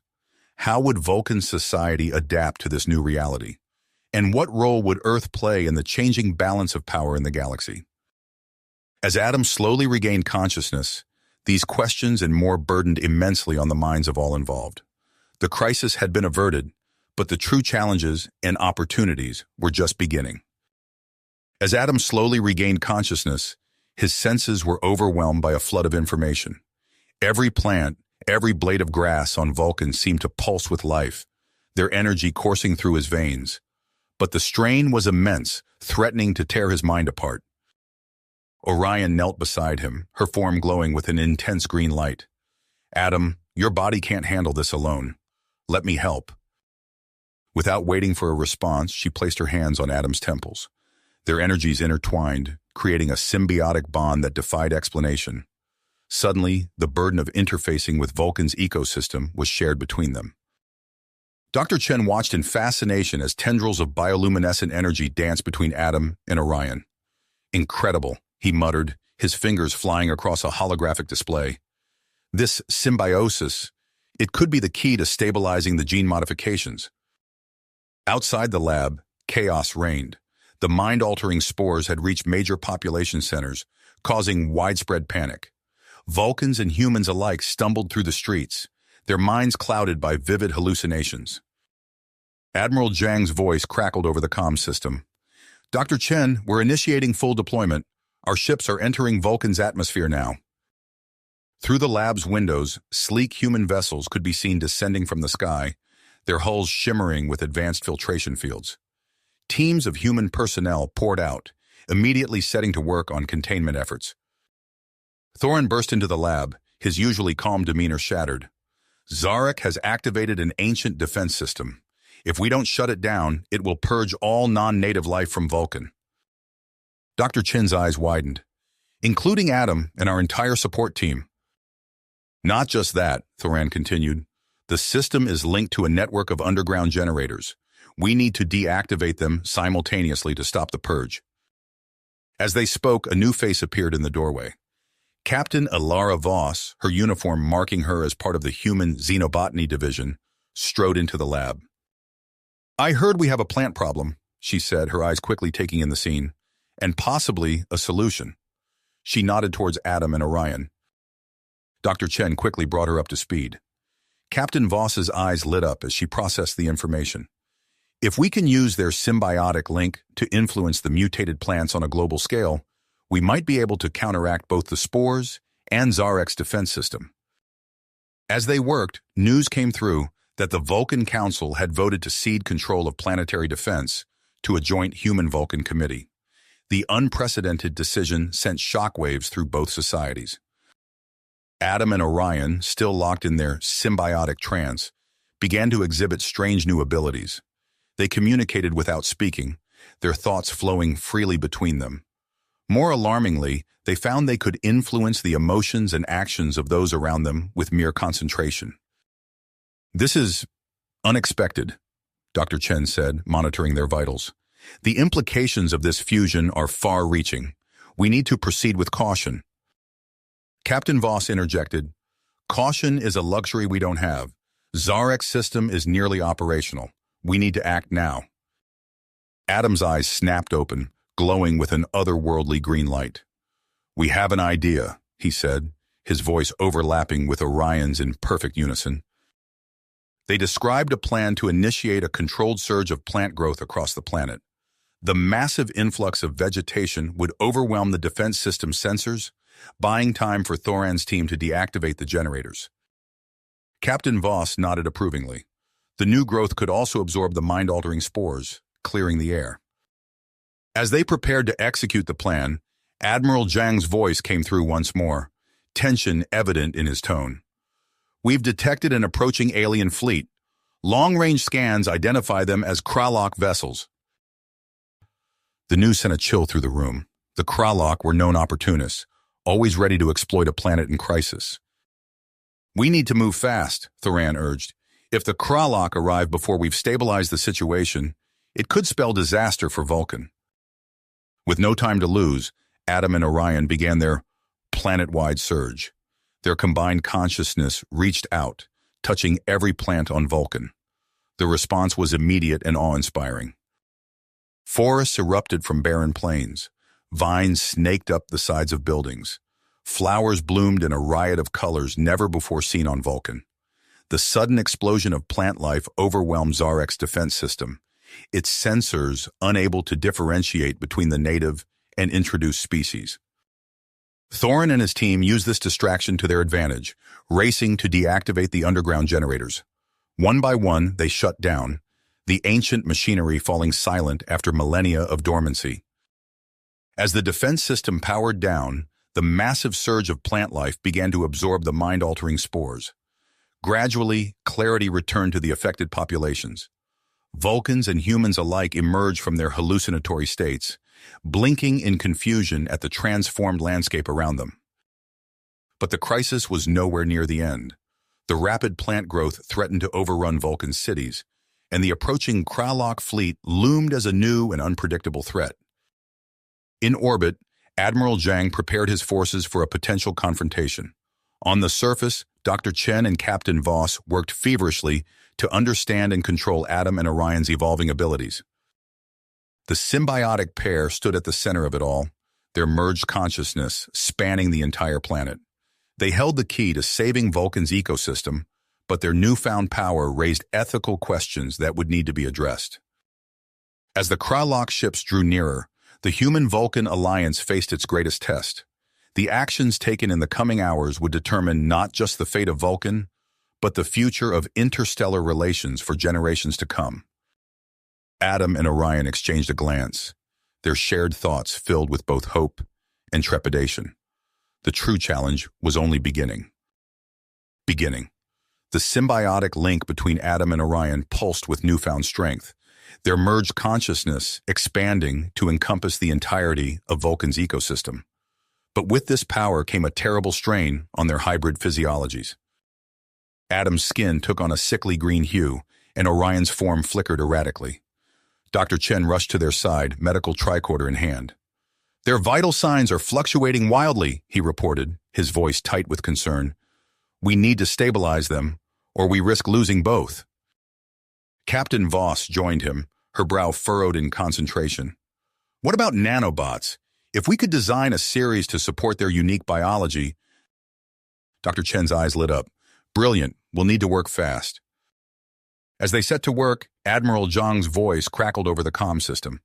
How would Vulcan society adapt to this new reality? And what role would Earth play in the changing balance of power in the galaxy? As Adam slowly regained consciousness, these questions and more burdened immensely on the minds of all involved. The crisis had been averted, but the true challenges and opportunities were just beginning. As Adam slowly regained consciousness, his senses were overwhelmed by a flood of information. Every plant, every blade of grass on Vulcan seemed to pulse with life, their energy coursing through his veins. But the strain was immense, threatening to tear his mind apart. Orion knelt beside him, her form glowing with an intense green light. "Adam, your body can't handle this alone. Let me help." Without waiting for a response, she placed her hands on Adam's temples. Their energies intertwined, creating a symbiotic bond that defied explanation. Suddenly, the burden of interfacing with Vulcan's ecosystem was shared between them. Dr. Chen watched in fascination as tendrils of bioluminescent energy danced between Adam and Orion. "Incredible," he muttered, his fingers flying across a holographic display. "This symbiosis, it could be the key to stabilizing the gene modifications." Outside the lab, chaos reigned. The mind-altering spores had reached major population centers, causing widespread panic. Vulcans and humans alike stumbled through the streets, their minds clouded by vivid hallucinations. Admiral Zhang's voice crackled over the comm system. "Dr. Chen, we're initiating full deployment. Our ships are entering Vulcan's atmosphere now." Through the lab's windows, sleek human vessels could be seen descending from the sky, their hulls shimmering with advanced filtration fields. Teams of human personnel poured out, immediately setting to work on containment efforts. Thorin burst into the lab, his usually calm demeanor shattered. Zarek has activated an ancient defense system. If we don't shut it down, it will purge all non-native life from Vulcan. Dr. Chin's eyes widened. Including Adam and our entire support team. Not just that, Thoran continued. The system is linked to a network of underground generators. We need to deactivate them simultaneously to stop the purge. As they spoke, a new face appeared in the doorway. Captain Alara Voss, her uniform marking her as part of the human xenobotany division, strode into the lab. I heard we have a plant problem, she said, her eyes quickly taking in the scene, and possibly a solution. She nodded towards Adam and Orion. Dr. Chen quickly brought her up to speed. Captain Voss's eyes lit up as she processed the information. If we can use their symbiotic link to influence the mutated plants on a global scale, we might be able to counteract both the spores and Zarek's defense system. As they worked, news came through that the Vulcan Council had voted to cede control of planetary defense to a joint Human-Vulcan committee. The unprecedented decision sent shockwaves through both societies. Adam and Orion, still locked in their symbiotic trance, began to exhibit strange new abilities. They communicated without speaking, their thoughts flowing freely between them. More alarmingly, they found they could influence the emotions and actions of those around them with mere concentration. This is unexpected, Dr. Chen said, monitoring their vitals. The implications of this fusion are far-reaching. We need to proceed with caution. Captain Voss interjected, Caution is a luxury we don't have. Zarek's system is nearly operational. We need to act now. Adam's eyes snapped open, glowing with an otherworldly green light. We have an idea, he said, his voice overlapping with Orion's in perfect unison. They described a plan to initiate a controlled surge of plant growth across the planet. The massive influx of vegetation would overwhelm the defense system sensors, buying time for Thoran's team to deactivate the generators. Captain Voss nodded approvingly. The new growth could also absorb the mind-altering spores, clearing the air. As they prepared to execute the plan, Admiral Zhang's voice came through once more, tension evident in his tone. We've detected an approaching alien fleet. Long-range scans identify them as Kralok vessels. The news sent a chill through the room. The Kralok were known opportunists, always ready to exploit a planet in crisis. We need to move fast, Thoran urged. If the Kralok arrive before we've stabilized the situation, it could spell disaster for Vulcan. With no time to lose, Adam and Orion began their planet-wide surge. Their combined consciousness reached out, touching every plant on Vulcan. The response was immediate and awe-inspiring. Forests erupted from barren plains. Vines snaked up the sides of buildings. Flowers bloomed in a riot of colors never before seen on Vulcan. The sudden explosion of plant life overwhelmed Zarek's defense system, its sensors unable to differentiate between the native and introduced species. Thorin and his team used this distraction to their advantage, racing to deactivate the underground generators. One by one, they shut down, the ancient machinery falling silent after millennia of dormancy. As the defense system powered down, the massive surge of plant life began to absorb the mind-altering spores. Gradually, clarity returned to the affected populations. Vulcans and humans alike emerged from their hallucinatory states, blinking in confusion at the transformed landscape around them. But the crisis was nowhere near the end. The rapid plant growth threatened to overrun Vulcan's cities, and the approaching Kralok fleet loomed as a new and unpredictable threat. In orbit, Admiral Zhang prepared his forces for a potential confrontation. On the surface, Dr. Chen and Captain Voss worked feverishly to understand and control Adam and Orion's evolving abilities. The symbiotic pair stood at the center of it all, their merged consciousness spanning the entire planet. They held the key to saving Vulcan's ecosystem, but their newfound power raised ethical questions that would need to be addressed. As the Kralok ships drew nearer, the Human-Vulcan alliance faced its greatest test. The actions taken in the coming hours would determine not just the fate of Vulcan, but the future of interstellar relations for generations to come. Adam and Orion exchanged a glance, their shared thoughts filled with both hope and trepidation. The true challenge was only beginning. The symbiotic link between Adam and Orion pulsed with newfound strength, their merged consciousness expanding to encompass the entirety of Vulcan's ecosystem. But with this power came a terrible strain on their hybrid physiologies. Adam's skin took on a sickly green hue, and Orion's form flickered erratically. Dr. Chen rushed to their side, medical tricorder in hand. "Their vital signs are fluctuating wildly," he reported, his voice tight with concern. "We need to stabilize them, or we risk losing both." Captain Voss joined him, her brow furrowed in concentration. "What about nanobots? If we could design a series to support their unique biology..." Dr. Chen's eyes lit up. "Brilliant. We'll need to work fast." As they set to work, Admiral Zhang's voice crackled over the comm system.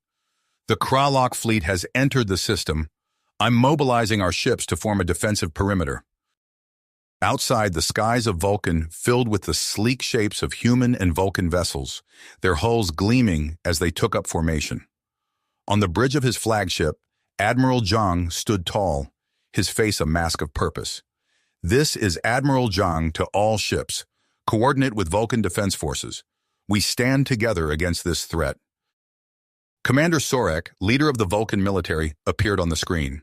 "The Kralok fleet has entered the system. I'm mobilizing our ships to form a defensive perimeter." Outside, the skies of Vulcan filled with the sleek shapes of human and Vulcan vessels, their hulls gleaming as they took up formation. On the bridge of his flagship, Admiral Zhang stood tall, his face a mask of purpose. "This is Admiral Zhang to all ships. Coordinate with Vulcan Defense Forces. We stand together against this threat." Commander Sorek, leader of the Vulcan military, appeared on the screen.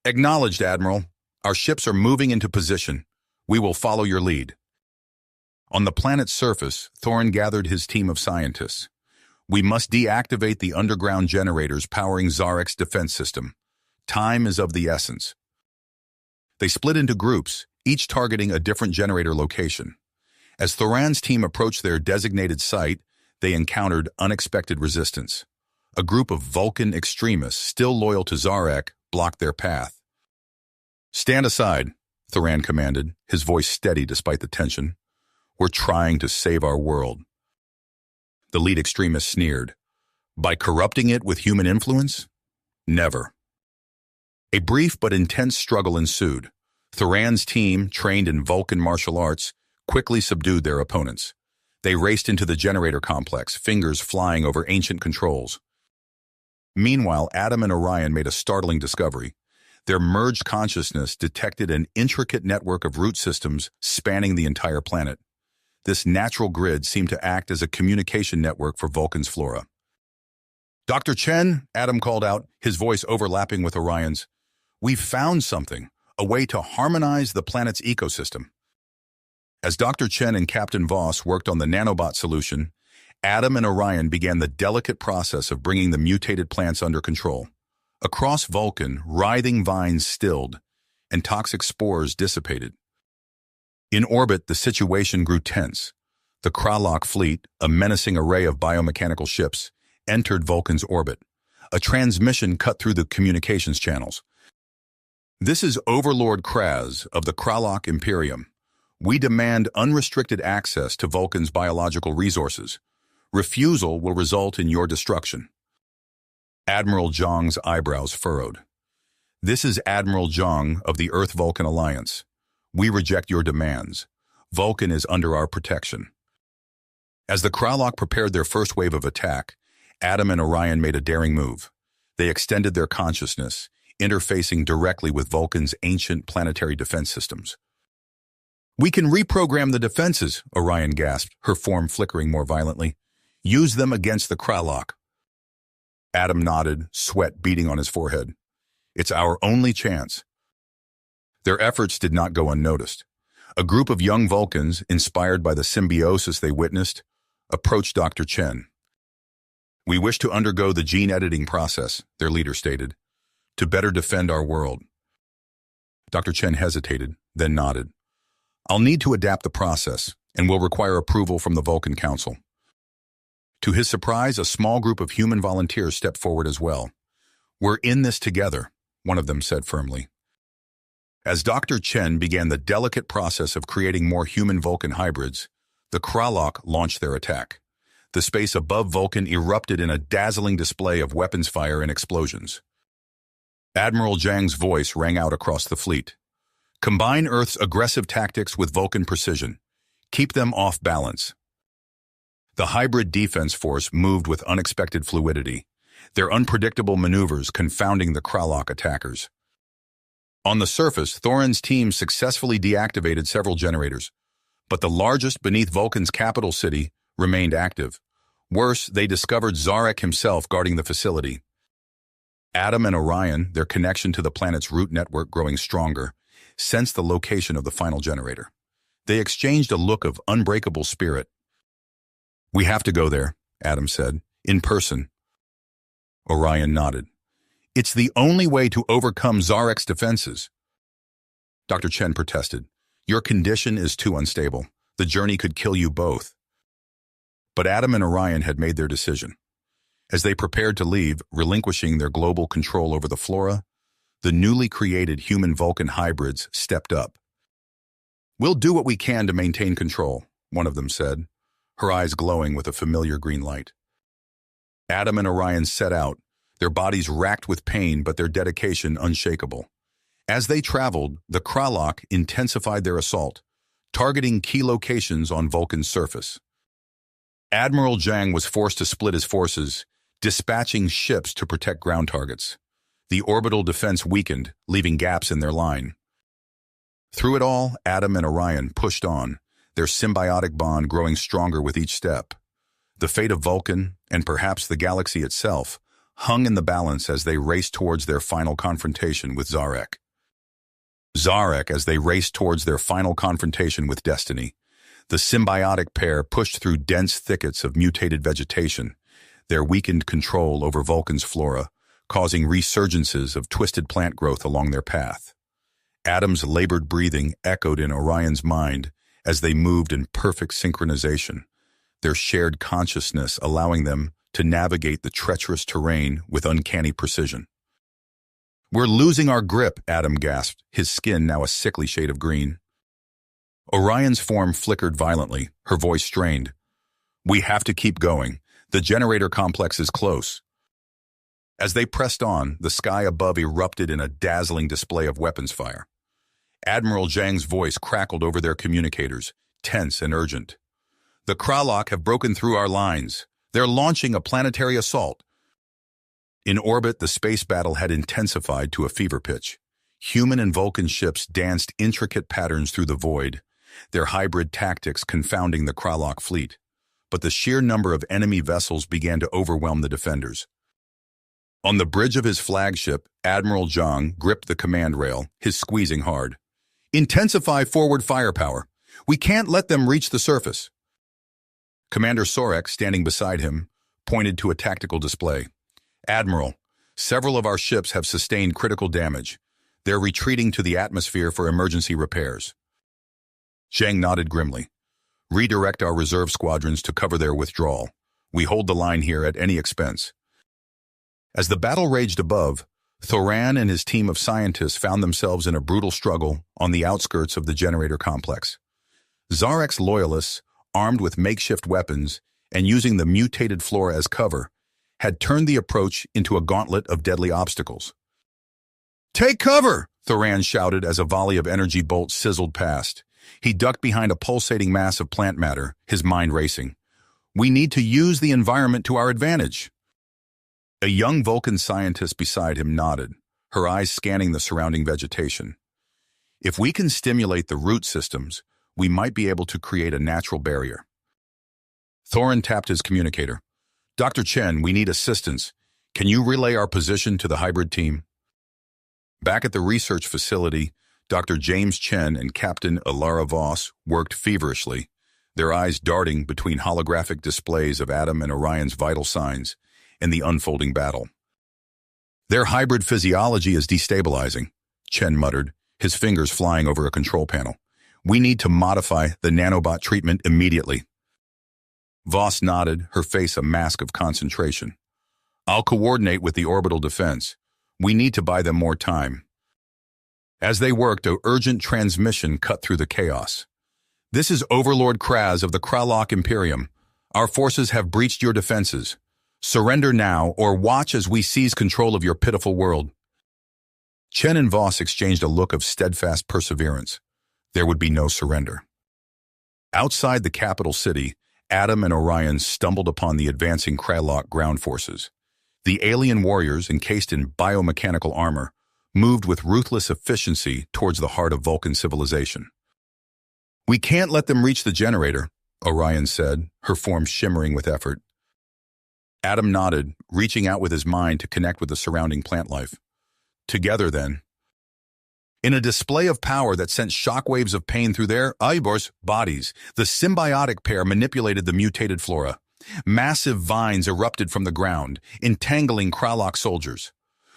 "Acknowledged, Admiral. Our ships are moving into position. We will follow your lead." On the planet's surface, Thorin gathered his team of scientists. "We must deactivate the underground generators powering Zarek's defense system. Time is of the essence." They split into groups, each targeting a different generator location. As Thoran's team approached their designated site, they encountered unexpected resistance. A group of Vulcan extremists, still loyal to Zarek, blocked their path. "Stand aside," Thoran commanded, his voice steady despite the tension. "We're trying to save our world." The lead extremist sneered. "By corrupting it with human influence? Never." A brief but intense struggle ensued. Thoran's team, trained in Vulcan martial arts, quickly subdued their opponents. They raced into the generator complex, fingers flying over ancient controls. Meanwhile, Adam and Orion made a startling discovery. Their merged consciousness detected an intricate network of root systems spanning the entire planet. This natural grid seemed to act as a communication network for Vulcan's flora. "Dr. Chen," Adam called out, his voice overlapping with Orion's. "We've found something, a way to harmonize the planet's ecosystem." As Dr. Chen and Captain Voss worked on the nanobot solution, Adam and Orion began the delicate process of bringing the mutated plants under control. Across Vulcan, writhing vines stilled, and toxic spores dissipated. In orbit, the situation grew tense. The Kralok fleet, a menacing array of biomechanical ships, entered Vulcan's orbit. A transmission cut through the communications channels. "This is Overlord Kraz of the Kralok Imperium. We demand unrestricted access to Vulcan's biological resources. Refusal will result in your destruction." Admiral Zhang's eyebrows furrowed. "This is Admiral Zhang of the Earth-Vulcan Alliance. We reject your demands. Vulcan is under our protection." As the Kralok prepared their first wave of attack, Adam and Orion made a daring move. They extended their consciousness, interfacing directly with Vulcan's ancient planetary defense systems. "We can reprogram the defenses," Orion gasped, her form flickering more violently. "Use them against the Kralok." Adam nodded, sweat beading on his forehead. "It's our only chance." Their efforts did not go unnoticed. A group of young Vulcans, inspired by the symbiosis they witnessed, approached Dr. Chen. "We wish to undergo the gene editing process," their leader stated, "to better defend our world." Dr. Chen hesitated, then nodded. "I'll need to adapt the process, and will require approval from the Vulcan Council." To his surprise, a small group of human volunteers stepped forward as well. "We're in this together," one of them said firmly. As Dr. Chen began the delicate process of creating more human-Vulcan hybrids, the Kralok launched their attack. The space above Vulcan erupted in a dazzling display of weapons fire and explosions. Admiral Zhang's voice rang out across the fleet. Combine Earth's aggressive tactics with Vulcan precision. Keep them off balance. The hybrid defense force moved with unexpected fluidity, their unpredictable maneuvers confounding the Kralok attackers. On the surface, Thorin's team successfully deactivated several generators, but the largest beneath Vulcan's capital city remained active. Worse, they discovered Zarek himself guarding the facility. Adam and Orion, their connection to the planet's root network growing stronger, sensed the location of the final generator. They exchanged a look of unbreakable spirit. "We have to go there," Adam said, "in person." Orion nodded. "It's the only way to overcome Zarek's defenses." Dr. Chen protested. "Your condition is too unstable. The journey could kill you both." But Adam and Orion had made their decision. As they prepared to leave, relinquishing their global control over the flora, the newly created human-Vulcan hybrids stepped up. "We'll do what we can to maintain control," one of them said, her eyes glowing with a familiar green light. Adam and Orion set out, their bodies racked with pain but their dedication unshakable. As they traveled, the Kralok intensified their assault, targeting key locations on Vulcan's surface. Admiral Zhang was forced to split his forces, dispatching ships to protect ground targets. The orbital defense weakened, leaving gaps in their line. Through it all, Adam and Orion pushed on, their symbiotic bond growing stronger with each step. The fate of Vulcan, and perhaps the galaxy itself, hung in the balance as they raced towards their final confrontation with Zarek. As they raced towards their final confrontation with destiny, the symbiotic pair pushed through dense thickets of mutated vegetation, their weakened control over Vulcan's flora, causing resurgences of twisted plant growth along their path. Adam's labored breathing echoed in Orion's mind as they moved in perfect synchronization, their shared consciousness allowing them to navigate the treacherous terrain with uncanny precision. "We're losing our grip," Adam gasped, his skin now a sickly shade of green. Orion's form flickered violently, her voice strained. "We have to keep going. The generator complex is close." As they pressed on, the sky above erupted in a dazzling display of weapons fire. Admiral Zhang's voice crackled over their communicators, tense and urgent. "The Kralok have broken through our lines. They're launching a planetary assault." In orbit, the space battle had intensified to a fever pitch. Human and Vulcan ships danced intricate patterns through the void, their hybrid tactics confounding the Kralok fleet. But the sheer number of enemy vessels began to overwhelm the defenders. On the bridge of his flagship, Admiral Zhang gripped the command rail, his squeezing hard. "Intensify forward firepower. We can't let them reach the surface." Commander Sorek, standing beside him, pointed to a tactical display. "Admiral, several of our ships have sustained critical damage. They're retreating to the atmosphere for emergency repairs." Zhang nodded grimly. "Redirect our reserve squadrons to cover their withdrawal. We hold the line here at any expense." As the battle raged above, Thoran and his team of scientists found themselves in a brutal struggle on the outskirts of the generator complex. Zarek's loyalists, armed with makeshift weapons and using the mutated flora as cover, had turned the approach into a gauntlet of deadly obstacles. "Take cover!" Thoran shouted as a volley of energy bolts sizzled past. He ducked behind a pulsating mass of plant matter, his mind racing. "We need to use the environment to our advantage." A young Vulcan scientist beside him nodded, her eyes scanning the surrounding vegetation. "If we can stimulate the root systems, we might be able to create a natural barrier." Thorin tapped his communicator. "Dr. Chen, we need assistance. Can you relay our position to the hybrid team?" Back at the research facility, Dr. James Chen and Captain Alara Voss worked feverishly, their eyes darting between holographic displays of Adam and Orion's vital signs and the unfolding battle. "Their hybrid physiology is destabilizing," Chen muttered, his fingers flying over a control panel. "We need to modify the nanobot treatment immediately." Voss nodded, her face a mask of concentration. "I'll coordinate with the orbital defense. We need to buy them more time." As they worked, an urgent transmission cut through the chaos. "This is Overlord Kraz of the Kralok Imperium. Our forces have breached your defenses. Surrender now or watch as we seize control of your pitiful world." Chen and Voss exchanged a look of steadfast perseverance. There would be no surrender. Outside the capital city, Adam and Orion stumbled upon the advancing Krylok ground forces. The alien warriors, encased in biomechanical armor, moved with ruthless efficiency towards the heart of Vulcan civilization. "We can't let them reach the generator," Orion said, her form shimmering with effort. Adam nodded, reaching out with his mind to connect with the surrounding plant life. Together, then. In a display of power that sent shockwaves of pain through their bodies, the symbiotic pair manipulated the mutated flora. Massive vines erupted from the ground, entangling Krylok soldiers.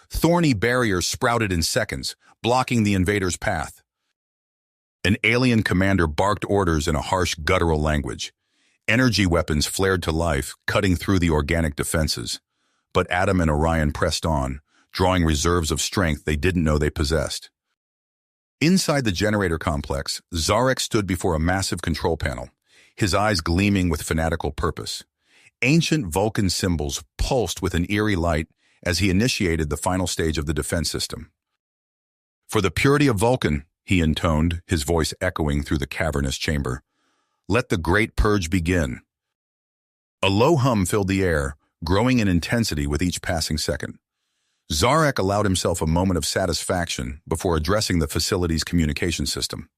Thorny barriers sprouted in seconds, blocking the invaders' path. An alien commander barked orders in a harsh, guttural language. Energy weapons flared to life, cutting through the organic defenses. But Adam and Orion pressed on, drawing reserves of strength they didn't know they possessed. Inside the generator complex, Zarek stood before a massive control panel, his eyes gleaming with fanatical purpose. Ancient Vulcan symbols pulsed with an eerie light as he initiated the final stage of the defense system. "For the purity of Vulcan," he intoned, his voice echoing through the cavernous chamber. "Let the great purge begin." A low hum filled the air, growing in intensity with each passing second. Zarek allowed himself a moment of satisfaction before addressing the facility's communication system.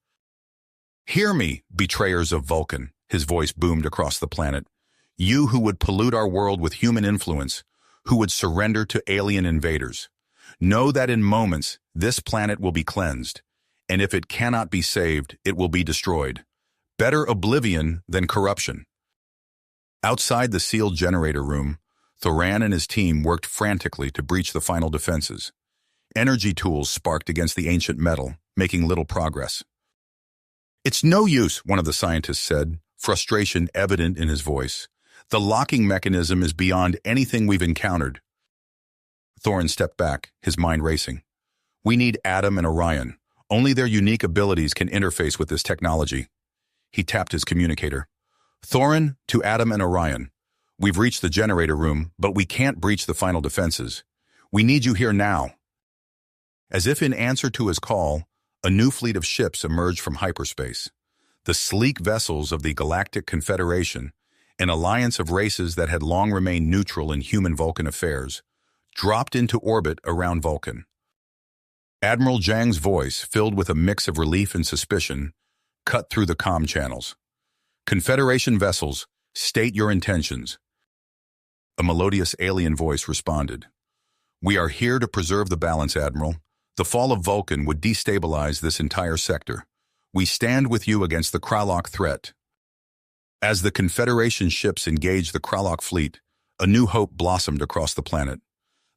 "Hear me, betrayers of Vulcan," his voice boomed across the planet. "You who would pollute our world with human influence, who would surrender to alien invaders. Know that in moments, this planet will be cleansed, and if it cannot be saved, it will be destroyed. Better oblivion than corruption." Outside the sealed generator room, Thoran and his team worked frantically to breach the final defenses. Energy tools sparked against the ancient metal, making little progress. "It's no use," one of the scientists said, frustration evident in his voice. "The locking mechanism is beyond anything we've encountered." Thoran stepped back, his mind racing. "We need Adam and Orion. Only their unique abilities can interface with this technology." He tapped his communicator. "Thoran, to Adam and Orion. We've reached the generator room, but we can't breach the final defenses. We need you here now." As if in answer to his call, a new fleet of ships emerged from hyperspace. The sleek vessels of the Galactic Confederation, an alliance of races that had long remained neutral in human-Vulcan affairs, dropped into orbit around Vulcan. Admiral Zhang's voice, filled with a mix of relief and suspicion, cut through the comm channels. "Confederation vessels, state your intentions." A melodious alien voice responded. "We are here to preserve the balance, Admiral. The fall of Vulcan would destabilize this entire sector. We stand with you against the Krylok threat." As the Confederation ships engaged the Krylok fleet, a new hope blossomed across the planet.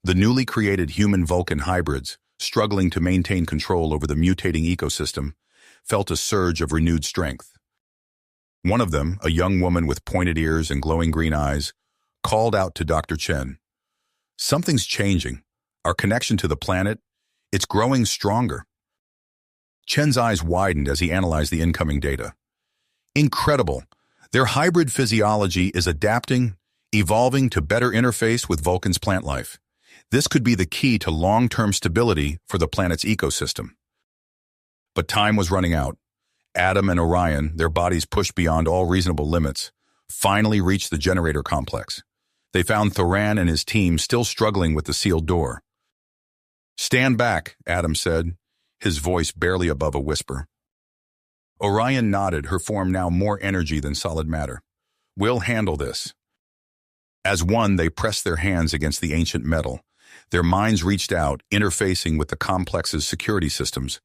The newly created human-Vulcan hybrids, struggling to maintain control over the mutating ecosystem, felt a surge of renewed strength. One of them, a young woman with pointed ears and glowing green eyes, called out to Dr. Chen. "Something's changing. Our connection to the planet, it's growing stronger." Chen's eyes widened as he analyzed the incoming data. "Incredible. Their hybrid physiology is adapting, evolving to better interface with Vulcan's plant life. This could be the key to long-term stability for the planet's ecosystem." But time was running out. Adam and Orion, their bodies pushed beyond all reasonable limits, finally reached the generator complex. They found Thoran and his team still struggling with the sealed door. "Stand back," Adam said, his voice barely above a whisper. Orion nodded, her form now more energy than solid matter. "We'll handle this." As one, they pressed their hands against the ancient metal. Their minds reached out, interfacing with the complex's security systems.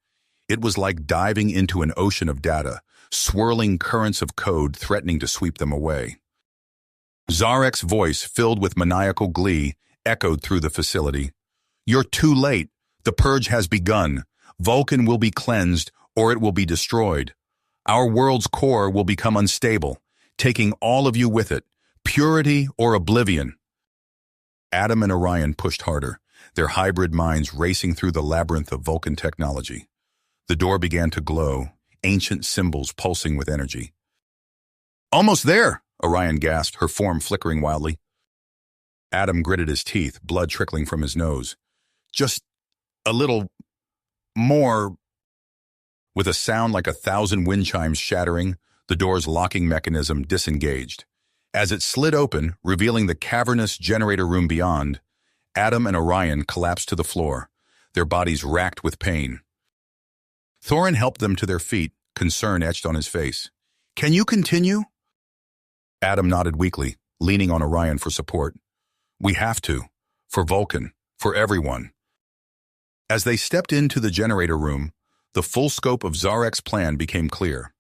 It was like diving into an ocean of data, swirling currents of code threatening to sweep them away. Zarek's voice, filled with maniacal glee, echoed through the facility. "You're too late. The purge has begun. Vulcan will be cleansed, or it will be destroyed. Our world's core will become unstable, taking all of you with it, purity or oblivion." Adam and Orion pushed harder, their hybrid minds racing through the labyrinth of Vulcan technology. The door began to glow, ancient symbols pulsing with energy. "Almost there," Orion gasped, her form flickering wildly. Adam gritted his teeth, blood trickling from his nose. "Just a little More. With a sound like 1,000 wind chimes shattering, the door's locking mechanism disengaged. As it slid open, revealing the cavernous generator room beyond, Adam and Orion collapsed to the floor, their bodies racked with pain. Thorin helped them to their feet, concern etched on his face. "Can you continue?" Adam nodded weakly, leaning on Orion for support. "We have to. For Vulcan. For everyone." As they stepped into the generator room, the full scope of Zarek's plan became clear.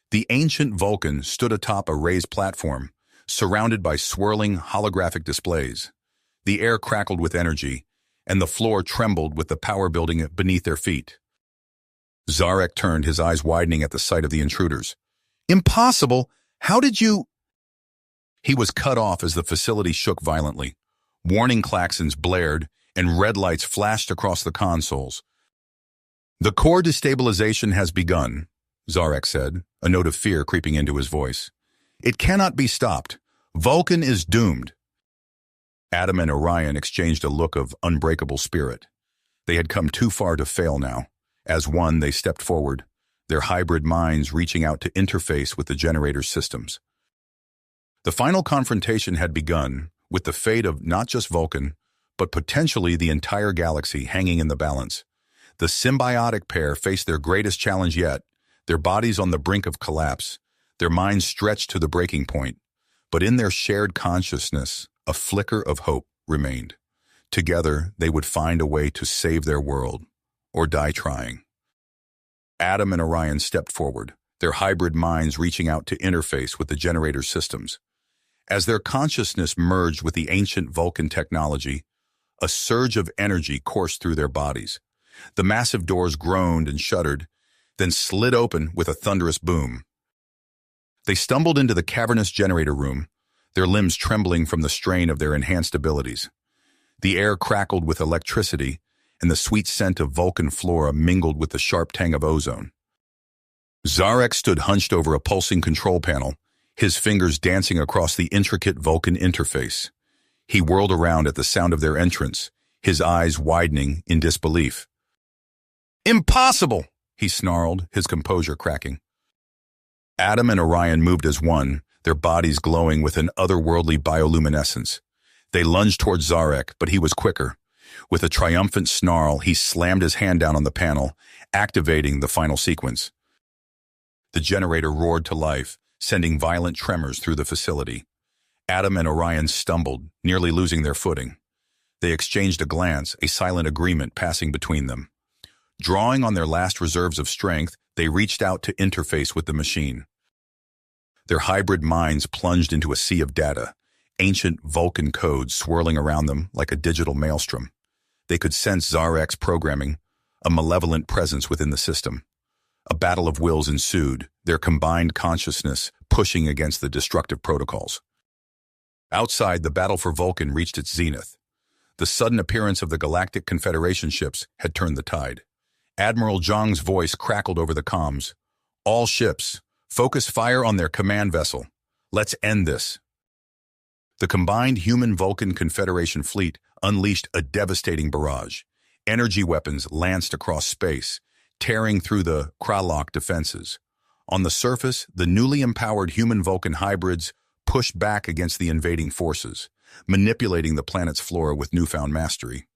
The ancient Vulcan stood atop a raised platform, surrounded by swirling holographic displays. The air crackled with energy, and the floor trembled with the power building beneath their feet. Zarek turned, his eyes widening at the sight of the intruders. "Impossible! How did you—" He was cut off as the facility shook violently. Warning klaxons blared, and red lights flashed across the consoles. "The core destabilization has begun," Zarek said, a note of fear creeping into his voice. "It cannot be stopped. Vulcan is doomed." Adam and Orion exchanged a look of unbreakable spirit. They had come too far to fail now. As one, they stepped forward, their hybrid minds reaching out to interface with the generator's systems. The final confrontation had begun, with the fate of not just Vulcan, but potentially the entire galaxy hanging in the balance. The symbiotic pair faced their greatest challenge yet, their bodies on the brink of collapse, their minds stretched to the breaking point. But in their shared consciousness, a flicker of hope remained. Together, they would find a way to save their world, or die trying. Adam and Orion stepped forward, their hybrid minds reaching out to interface with the generator's systems. As their consciousness merged with the ancient Vulcan technology, a surge of energy coursed through their bodies. The massive doors groaned and shuddered, then slid open with a thunderous boom. They stumbled into the cavernous generator room, their limbs trembling from the strain of their enhanced abilities. The air crackled with electricity, and the sweet scent of Vulcan flora mingled with the sharp tang of ozone. Zarek stood hunched over a pulsing control panel, his fingers dancing across the intricate Vulcan interface. He whirled around at the sound of their entrance, his eyes widening in disbelief. "Impossible!" he snarled, his composure cracking. Adam and Orion moved as one, their bodies glowing with an otherworldly bioluminescence. They lunged towards Zarek, but he was quicker. With a triumphant snarl, he slammed his hand down on the panel, activating the final sequence. The generator roared to life, sending violent tremors through the facility. Adam and Orion stumbled, nearly losing their footing. They exchanged a glance, a silent agreement passing between them. Drawing on their last reserves of strength, they reached out to interface with the machine. Their hybrid minds plunged into a sea of data, ancient Vulcan codes swirling around them like a digital maelstrom. They could sense Zarek's programming, a malevolent presence within the system. A battle of wills ensued, their combined consciousness pushing against the destructive protocols. Outside, the battle for Vulcan reached its zenith. The sudden appearance of the Galactic Confederation ships had turned the tide. Admiral Zhang's voice crackled over the comms. "All ships, focus fire on their command vessel. Let's end this." The combined human-Vulcan Confederation fleet unleashed a devastating barrage. Energy weapons lanced across space, tearing through the Kralok defenses. On the surface, the newly empowered human-Vulcan hybrids pushed back against the invading forces, manipulating the planet's flora with newfound mastery.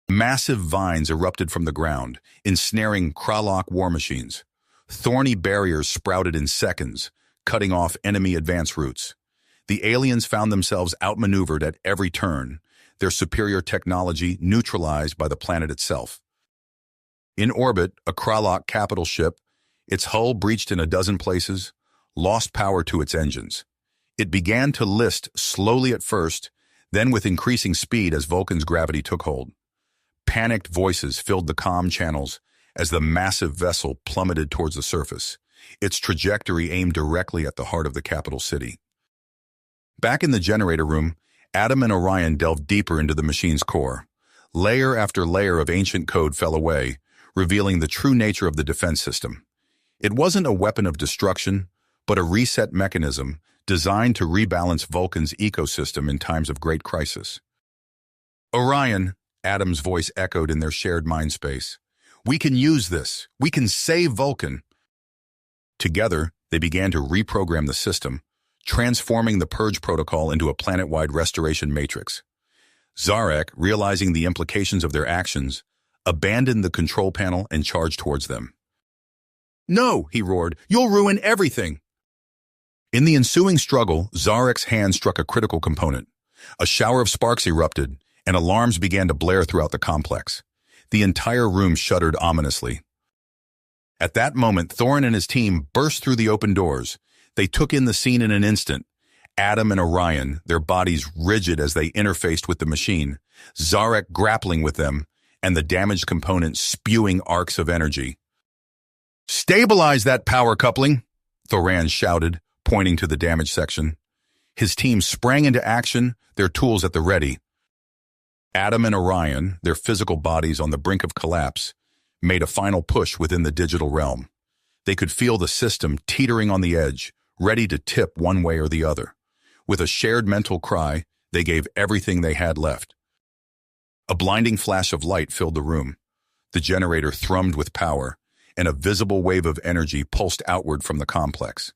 Massive vines erupted from the ground, ensnaring Kralok war machines. Thorny barriers sprouted in seconds, cutting off enemy advance routes. The aliens found themselves outmaneuvered at every turn, their superior technology neutralized by the planet itself. In orbit, a Kralok capital ship, its hull breached in a dozen places, lost power to its engines. It began to list slowly at first, then with increasing speed as Vulcan's gravity took hold. Panicked voices filled the comm channels as the massive vessel plummeted towards the surface, its trajectory aimed directly at the heart of the capital city. Back in the generator room, Adam and Orion delved deeper into the machine's core. Layer after layer of ancient code fell away, revealing the true nature of the defense system. It wasn't a weapon of destruction, but a reset mechanism designed to rebalance Vulcan's ecosystem in times of great crisis. "Orion," Adam's voice echoed in their shared mind space. We can use this. We can save Vulcan. Together, they began to reprogram the system, transforming the Purge protocol into a planet-wide restoration matrix. Zarek, realizing the implications of their actions, abandoned the control panel and charged towards them. "No," he roared, "you'll ruin everything." In the ensuing struggle, Zarek's hand struck a critical component. A shower of sparks erupted, and alarms began to blare throughout the complex. The entire room shuddered ominously. At that moment, Thorin and his team burst through the open doors. They took in the scene in an instant. Adam and Orion, their bodies rigid as they interfaced with the machine, Zarek grappling with them, and the damaged component spewing arcs of energy. "Stabilize that power coupling," Thorin shouted, pointing to the damaged section. His team sprang into action, their tools at the ready. Adam and Orion, their physical bodies on the brink of collapse, made a final push within the digital realm. They could feel the system teetering on the edge, ready to tip one way or the other. With a shared mental cry, they gave everything they had left. A blinding flash of light filled the room. The generator thrummed with power, and a visible wave of energy pulsed outward from the complex.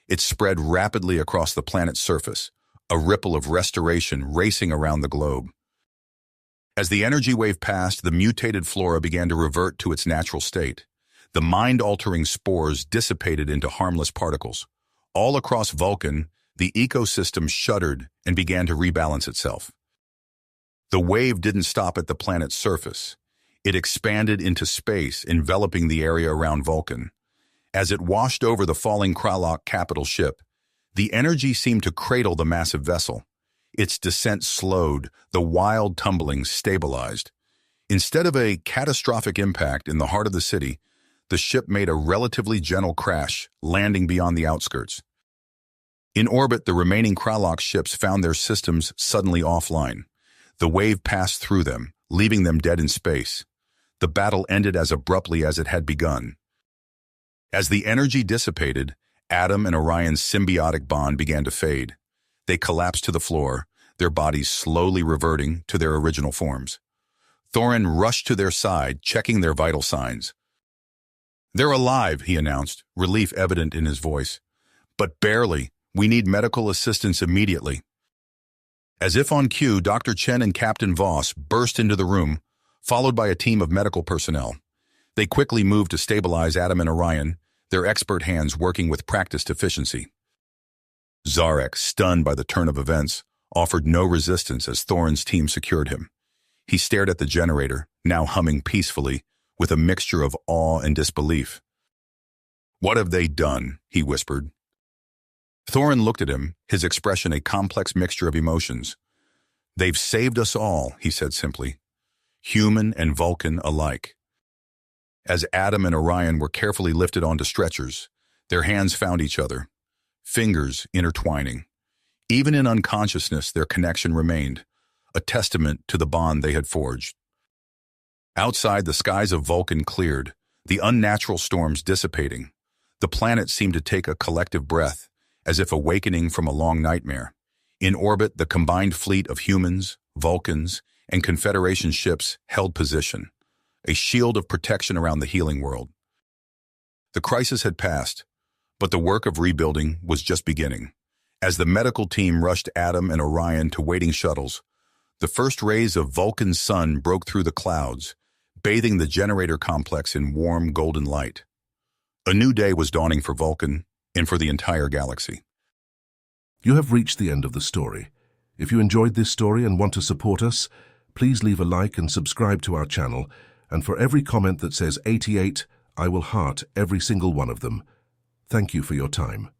It spread rapidly across the planet's surface, a ripple of restoration racing around the globe. As the energy wave passed, the mutated flora began to revert to its natural state. The mind-altering spores dissipated into harmless particles. All across Vulcan, the ecosystem shuddered and began to rebalance itself. The wave didn't stop at the planet's surface. It expanded into space, enveloping the area around Vulcan. As it washed over the falling Kralok capital ship, the energy seemed to cradle the massive vessel. Its descent slowed, the wild tumbling stabilized. Instead of a catastrophic impact in the heart of the city, the ship made a relatively gentle crash, landing beyond the outskirts. In orbit, the remaining Kralok ships found their systems suddenly offline. The wave passed through them, leaving them dead in space. The battle ended as abruptly as it had begun. As the energy dissipated, Adam and Orion's symbiotic bond began to fade. They collapsed to the floor, their bodies slowly reverting to their original forms. Thorin rushed to their side, checking their vital signs. "They're alive," he announced, relief evident in his voice. "But barely. We need medical assistance immediately." As if on cue, Dr. Chen and Captain Voss burst into the room, followed by a team of medical personnel. They quickly moved to stabilize Adam and Orion, their expert hands working with practiced efficiency. Zarek, stunned by the turn of events, offered no resistance as Thorin's team secured him. He stared at the generator, now humming peacefully, with a mixture of awe and disbelief. "What have they done?" he whispered. Thorin looked at him, his expression a complex mixture of emotions. "They've saved us all," he said simply. "Human and Vulcan alike." As Adam and Orion were carefully lifted onto stretchers, their hands found each other, fingers intertwining. Even in unconsciousness, their connection remained, a testament to the bond they had forged. Outside, the skies of Vulcan cleared, the unnatural storms dissipating. The planet seemed to take a collective breath, as if awakening from a long nightmare. In orbit, the combined fleet of humans, Vulcans, and Confederation ships held position, a shield of protection around the healing world. The crisis had passed, but the work of rebuilding was just beginning. As the medical team rushed Adam and Orion to waiting shuttles, the first rays of Vulcan's sun broke through the clouds, bathing the generator complex in warm golden light. A new day was dawning for Vulcan and for the entire galaxy. You have reached the end of the story. If you enjoyed this story and want to support us, please leave a like and subscribe to our channel, and for every comment that says 88, I will heart every single one of them. Thank you for your time.